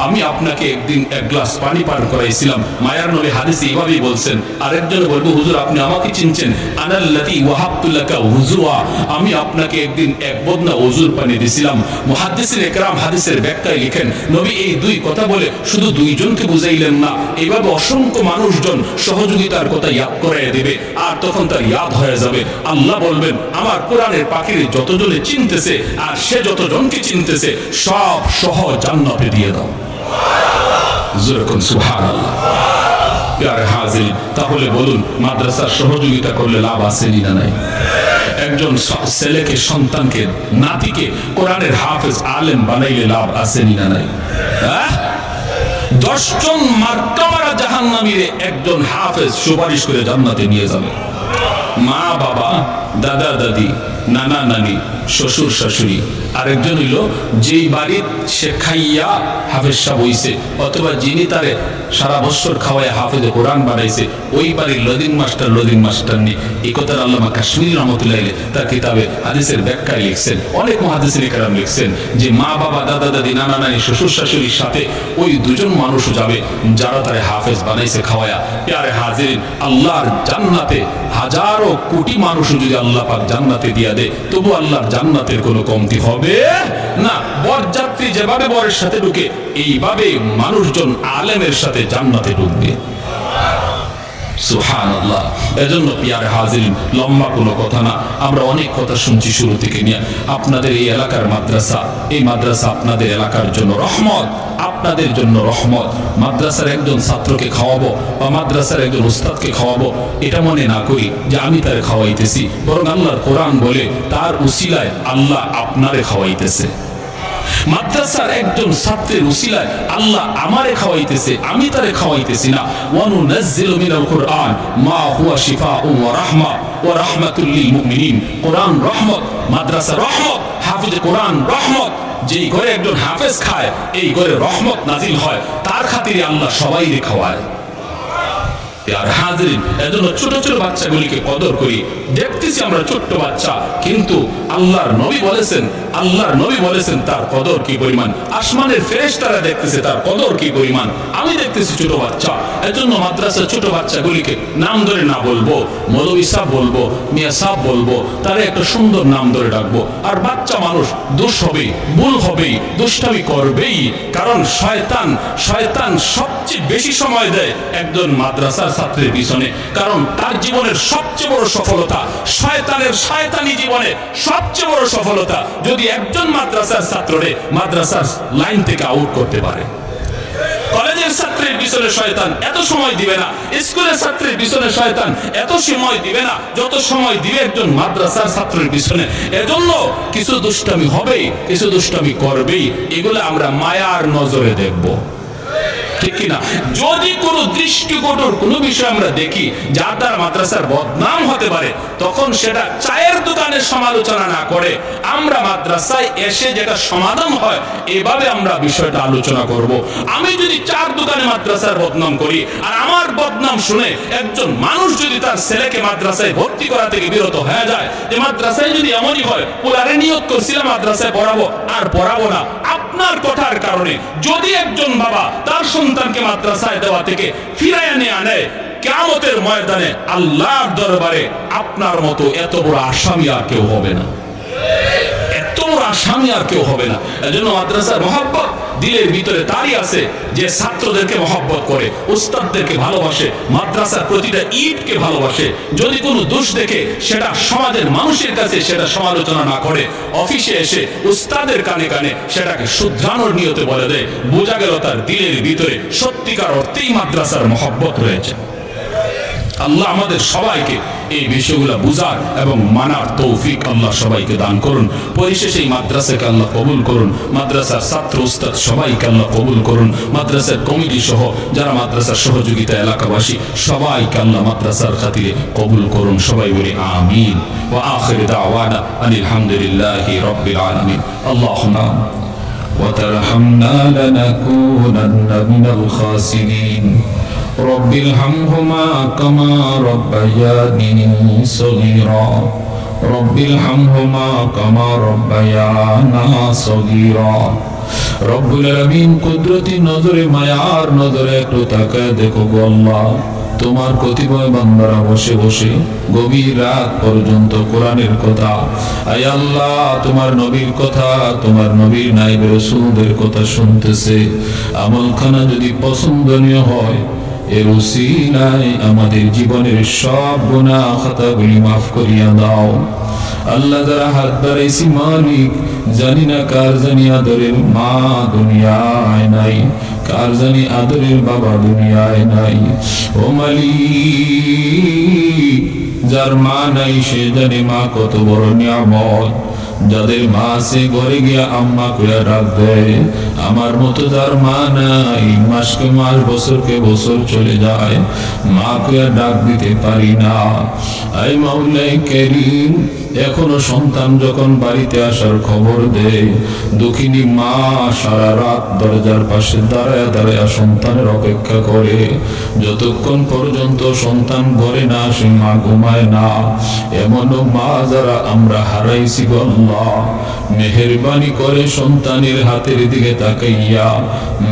আমি আপনাকে একদিন এক গ্লাস পানি পান করাইছিলাম। মায়ার নবী হাদিসে এইভাবেই বলছেন। আরেকজনে বলবে, হুজুর আপনি আমাকে চিনছেন? আনাল্লাযী ওয়াহাবতু লাকা ওযুআ, আমি আপনাকে একদিন এক বদনা ওযুর পানি দিছিলাম। মুহাদ্দিসিন ইকরাম হাদিসের ব্যাখ্যায় লিখেন, নবী এই দুই কথা বলে শুধু দুইজনকে বুঝাইলেন না, এইভাবে অসংখ্য মানুষজন সহযোগিতার কথা ইয়াদ করাইয়া দিবে, আর তখন তার ইয়াদ হয়ে যাবে। আল্লাহ বলবেন, আমার কোরআনের পাখিরে যতজনে চিনতেছে আর সে যতজনকে চিনতেছে সব সহ জান্নাতে দিয়ে দাও। যেরকম সুবহানাল্লাহ। প্যারে হাজির, তাহলে বলুন মাদ্রাসার সহযোগিতা করলে লাভ আছে না নাই? একজন ছেলেকে, সন্তানকে, নাতিকে কোরআনের হাফেজ আলেম বানাইলে লাভ আছে না নাই? 10 জন মার্কা মারা জাহান্নামীরে একজন হাফেজ সুপারিশ করে জান্নাতে নিয়ে যাবে। মা বাবা, দাদা দাদি, নানা নানি, শ্বশুর শাশুড়ি, আরেকজন হইল যেই বাড়ির সে খাইয়া হাফেজ সাহেব হইছে, অথবা যিনি তারে সারা বছর খাওয়ায় হাফেজে কোরআন বানাইছে, ওই বাড়ির লদিন মাস্টার নি। এই কথার আল্লামা কাশ্মীরি রহমতুল্লাহ তার কিতাবে হাদিসের ব্যাখ্যায় লিখছেন, অনেক মুহাদ্দিসিন ইকরাম লিখছেন যে মা বাবা, দাদা দাদি, নানা নানি, শ্বশুর শাশুড়ির সাথে ওই দুজন মানুষও যাবে যারা তারে হাফেজ বানাইছে খাওয়ায়া। প্যারে হাজিরিন, আল্লাহর জান্নাতে হাজারো কোটি মানুষও যদি আল্লাহ পাক জান্নাতে দিয়া দেয়, তবু আল্লাহর জান্নাতের কোনো কমতি হবে না। বরযাত্রী যেভাবে বরের সাথে ঢুকে, এইভাবে মানুষজন আলেমের সাথে জান্নাতে ঢুকবে। সুবহানাল্লাহ। এজন্য পিয়ারে হাজিরিন, লম্বা কোনো কথা না, আমরা অনেক কথা শুনছি শুরু থেকে নিয়ে। আপনাদের এই এলাকার মাদ্রাসা, এই মাদ্রাসা আপনাদের এলাকার জন্য রহমত, আপনাদের জন্য রহমত। মাদ্রাসার একজন ছাত্রকে খাওয়াবো বা মাদ্রাসার একজন উস্তাদকে খাওয়াবো, এটা মনে না করি যে আমি তারে খাওয়াইতেছি, বরং আল্লাহর কোরআন বলে তার উসিলায় আল্লাহ আপনারে খাওয়াইতেছে। মাদ্রাসার একজন ছাত্রের উসিলায় আল্লাহ আমারে খাওয়াইতেছে, আমি তারে খাওয়াইতেছি না। ওয়ানুনাজ্জিলু মিনাল কুরআন মা হুয়া শিফাউন ওয়া রাহমা ওয়া রাহমাতুল লিল মুমিনিন। কোরআন রহমত, মাদ্রাসা রহমত, হাফিজ কোরআন রহমত। যেই ঘরে একজন হাফেজ খায়, এই ঘরে রহমত নাজিল হয়। তার খাতিরে আল্লাহ সবাইকে খাওয়ায়। আর হাজিরিন, এজন্য ছোট ছোট বাচ্চাগুলিকে কদর করি। দেখতেছি আমরা ছোট্ট বাচ্চা, কিন্তু আল্লাহর নবী বলেছেন তার কদর কি পরিমাণ। আসমানের ফেরেশতারা দেখতেছে তার কদর কি পরিমাণ। আমি দেখতেছি ছোট বাচ্চা, এজন্য মাদ্রাসার ছোট বাচ্চাগুলিকে নাম ধরে না বলবো, মৌলভী সাহেব বলবো, মিয়া সাহেব বলবো, তারা একটা সুন্দর নাম ধরে ডাকবো। আর বাচ্চা মানুষ দোষ হবেই, ভুল হবেই, দুষ্টামি করবেই, কারণ শয়তান সবচেয়ে বেশি সময় দেয় একজন মাদ্রাসার ছাত্রের পিছনে, কারণ তার জীবনের সবচেয়ে বড় সফলতা, শয়তানি জীবনে সবচেয়ে বড় সফলতা যদি একজন মাদ্রাসার ছাত্ররে মাদ্রাসার লাইন থেকে আউট করতে পারে। কলেজের ছাত্রের পিছনে শয়তান এত সময় দিবে না, স্কুলের ছাত্রের পিছনে শয়তান এত সময় দিবে না যত সময় দিবে একজন মাদ্রাসার ছাত্রের পিছনে। এজন্য কিছু দুষ্টামি হবেই, কিছু দুষ্টামি করবেই, এগুলো আমরা মায়ার নজরে দেখব, ঠিক কিনা? যদি কোনো দৃষ্টিকটুর কোনো বিষয় আমরা দেখি যার দ্বারা মাদ্রাসার বদনাম হতে পারে, তখন সেটা চায়ের দোকানের সমালোচনা না করে আমরা মাদ্রাসায় এসে যেটা সমাধান হয় এভাবে আমরা বিষয়টা আলোচনা করব। আমি যদি চার দোকানে মাদ্রাসার বদনাম করি আর আমার বদনাম শুনে একজন মানুষ যদি তার ছেলেকে মাদ্রাসায় ভর্তি করা থেকে বিরত হয়ে যায়, যে মাদ্রাসায় যদি এমনই হয়, পুরারে নিয়ত করছিলাম মাদ্রাসায় পড়াবো আর পড়াবো না, আপনার কথার কারণে যদি একজন বাবা তার সন্তানকে মাদ্রাসায় দেওয়া থেকে ফিরাইয়া নিয়ে আনে, কিয়ামতের ময়দানে আল্লাহর দরবারে আপনার মতো এত বড় আসামি আর কেউ হবে না, এত বড় আসামি আর কেউ হবে না। এজন্য মাদ্রাসার মহব্বত দিলের ভিতরে তারই আছে যে ছাত্রদেরকে মহব্বত করে, উস্তাদদেরকে ভালোবাসে, মাদ্রাসার প্রতিটা ইটকে ভালোবাসে। যদি কোনো দোষ দেখে সেটা সমাজের মানুষের কাছে সেটা সমালোচনা না করে, অফিসে এসে উস্তাদের কানে কানে সেটাকে শুধরানোর নিয়তে বলে দেয়, বোঝা গেল তার দিলের ভিতরে সত্যিকার অর্থেই মাদ্রাসার মহব্বত রয়েছে। আল্লাহ আমাদের সবাইকে এই বিষয়গুলো বুঝার এবং মানার তৌফিক আল্লাহ সবাইকে দান করুন। পরিশেষে এই মাদ্রাসাকে আল্লাহ কবুল করুন, মাদ্রাসার ছাত্র উস্তাদ সবাইকে আল্লাহ কবুল করুন, মাদ্রাসার কমিটি সহ যারা মাদ্রাসার সহযোগিতা এলাকাবাসী সবাইকে আল্লাহ মাদ্রাসার খাতিরে কবুল করুন। সবাই বলি আমিন। ওয়া আখির দাওয়ানা আনিল হামদুলিল্লাহি রাব্বিল আলামিন। আল্লাহুম্মা وترحمنا لنكونن من الخاسرين رب ارحمهما كما ربياني صغيرا رب ارحمهما كما ربيانا صغيرا রব্বুল আলামিন কুদরতি নজরে মায়ার নজরে একটু তাকায় দেখো গো আল্লাহ, তোমার কতিপয় বান্দারা বসে বসে গভীর রাত পর্যন্ত কোরআনের কথা, আয় আল্লাহ তোমার নবীর কথা, তোমার নবীর নাইবে রাসূলদের কথা শুনতেছে। আমলখানা যদি পছন্দনীয় হয় এর উসিলায় আমাদের জীবনের সব গুনাহ খাতাগুলি মাফ করিয়া দাও। আল্লাহ যারা হাত বাড়াইছি মালিক, জানি না কার জানি আদরের মা দুনিয়ায় নাই, কার জানি আদরের বাবা দুনিয়ায় নাই। ও মালিক, যার মা নাই সে জানে মা কত বড় নিয়ামত। যাদের মা আছে ঘরে গিয়া আম্মা কইয়া ডাক দেয়, আমার মতো যার মা নাই মাসকে মাস বছরকে বছর চলে যায় মা কইয়া ডাক দিতে পারি না। আই মাওলাই কারীম, এখনো সন্তান যখন বাড়িতে আসার খবর দেয় দুঃখিনী মা সারা রাত দরজার পাশে দাঁড়ায় দাঁড়ায় সন্তানের অপেক্ষা করে, যতক্ষণ পর্যন্ত সন্তান ঘরে না আসে মা ঘুমায় না। এমনও মা যারা আমরা হারাইছি গো আল্লাহ, মেহেরবানি করে সন্তানের হাতের দিকে তাকাইয়া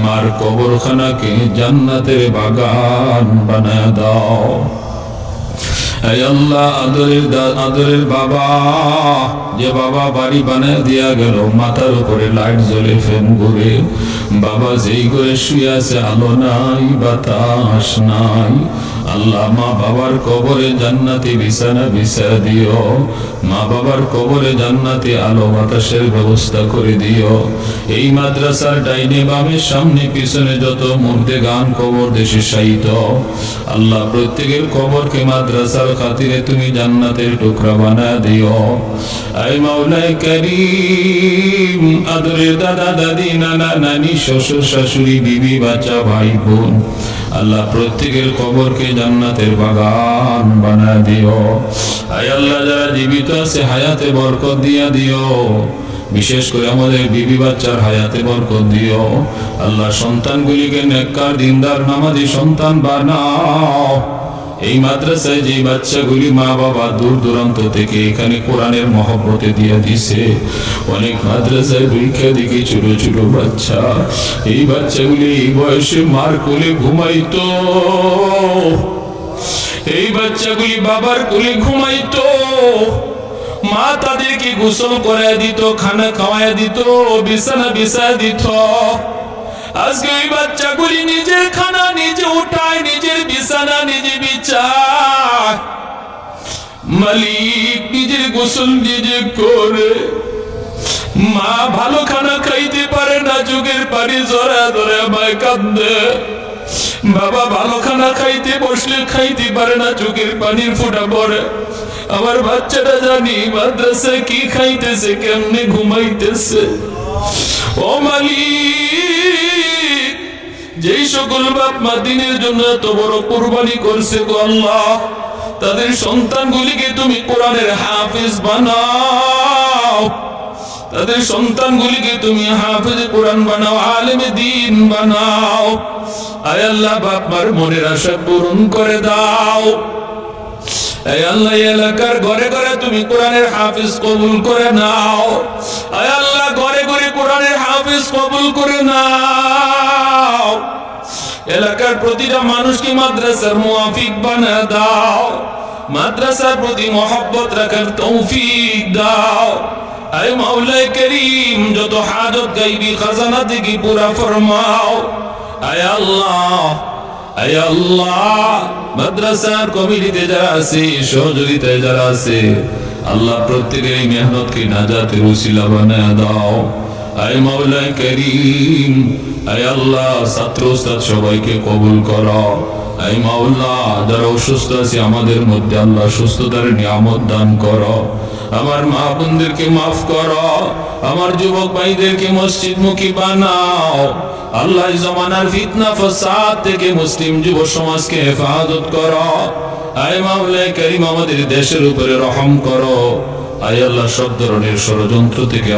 মার কবরখানাকে জান্নাতের বাগান বানায় দাও। হে আল্লাহ, আদরের বাবা, যে বাবা বাড়ি বানায় দিয়া গেল, মাথার উপরে লাইট জ্বলে ফ্যান ঘুরে, বাবা যেই করে শুয়ে আছে আলো নাই বাতাস নাই। আল্লাহ মা বাবার কবরে জান্নাতি বিছানা বিছায়া দিও, মা বাবার কবরে জান্নাতি আলো বাতাসের ব্যবস্থা করে দিও। এই মাদ্রাসার ডাইনে বামে সামনে পিছনে যত মুর্দে গান কবর দেশে শায়িত, আল্লাহ প্রত্যেকের কবরকে মাদ্রাসার খাতিরে তুমি জান্নাতের টুকরা বানায় দিও। আয় মাওলাই কারীম, আদরের দাদা দাদি নানা নানি শ্বশুর শাশুড়ি বিবি বাচ্চা ভাই বোন, আল্লাহ প্রত্যেকের কবরকে জান্নাতের বাগান বানায় দিও। আয় আল্লাহ, যারা জীবিত আছে হায়াতে বরকত দিয়া দিও, বিশেষ করে আমাদের বিবি বাচ্চার হায়াতে বরকত দিও। আল্লাহ সন্তানগুলিকে নেককার দিনদার নামাজি সন্তান বানাও। এই মাদ্রাসায় যে বাচ্চাগুলি মা বাবা দূর দূরান্ত থেকে এখানে কোরআনের মহব্বতে দিয়ে দিছে, অনেক মাদ্রাসায় পরীক্ষা দিকে ছোট ছোট বাচ্চা, এই বাচ্চাগুলি এই বয়সে মার কোলে ঘুমাইতো, এই বাচ্চাগুলি বাবার কোলে ঘুমাইতো, মা তাদেরকে গোসল করায় দিত, খানা খাওয়ায় দিত, বিছানা বিছায় দিত। আজকে ওই বাচ্চাগুলি নিজের খানা নিজে উঠায়, নিজের বিছানা নিজে বিছায়, মালিক নিজের গোসল নিজে করে। মা ভালো খানা খাইতে পারে না, যুগের পানি জড়া ধরে আমায় কাঁদে। বাবা ভালো খানা খাইতে বসলে খাইতে পারে না, চোখের পানির ফোঁটা পড়ে। আমার বাচ্চাটা জানি মাদ্রাসায় কি খাইতেছে, কেমনে ঘুমাইতেছে। ও মালিক, যেই সকল বাপ মা দিনের জন্য এত বড় কুরবানি করছে গো আল্লাহ, তাদের সন্তানগুলিকে তুমি কোরআনের হাফেজ বানাও, তাদের সন্তানগুলিকে তুমি হাফেজ কোরআন বানাও, আলেমে দ্বীন বানাও। আয় আল্লাহ, বাপ মার মনের আশা পূরণ করে দাও। আয় আল্লাহ, এলাকার ঘরে ঘরে তুমি কোরআনের হাফেজ কবুল করে নাও। আয় আল্লাহ, ঘরে ঘরে কোরআনের হাফেজ কবুল করে নাও। এলাকার প্রতিটা মানুষকে মাদ্রাসার মুআফিক বানায় দাও, মাদ্রাসার প্রতি মহব্বত রাখার তৌফিক দাও। আয় মাওলাই কারীম, যত হাজত গাইবি খাজানা থেকে পুরা ফরমাও। আয় আল্লাহ, আয় আল্লাহ, মাদ্রাসার কমিটিতে যারা আছে, সহযোগিতায় যারা আছে, আল্লাহ প্রত্যেকের এই মেহনতকে নাজাতের উসিলা বানায় দাও। আয় মাওলাই কারীম, আয় আল্লাহ, ছাত্র উস্তাদ সবাইকে কবুল করো। এই মাওলা যারা অসুস্থ আছে আমাদের মধ্যে আল্লাহ সুস্থতার নিয়ামত দান করো। আমার মা বোনদেরকে মাফ করো, আমার যুবক ভাইদেরকে মসজিদমুখী বানাও। আল্লাহ জমানার ফিতনা ফাসাদ থেকে মুসলিম যুব সমাজকে হেফাজত করো। আয় মাওলা কারীম আমাদের দেশের উপরে রহম করো। আয় আল্লাহ সব ধরনের ষড়যন্ত্র থেকে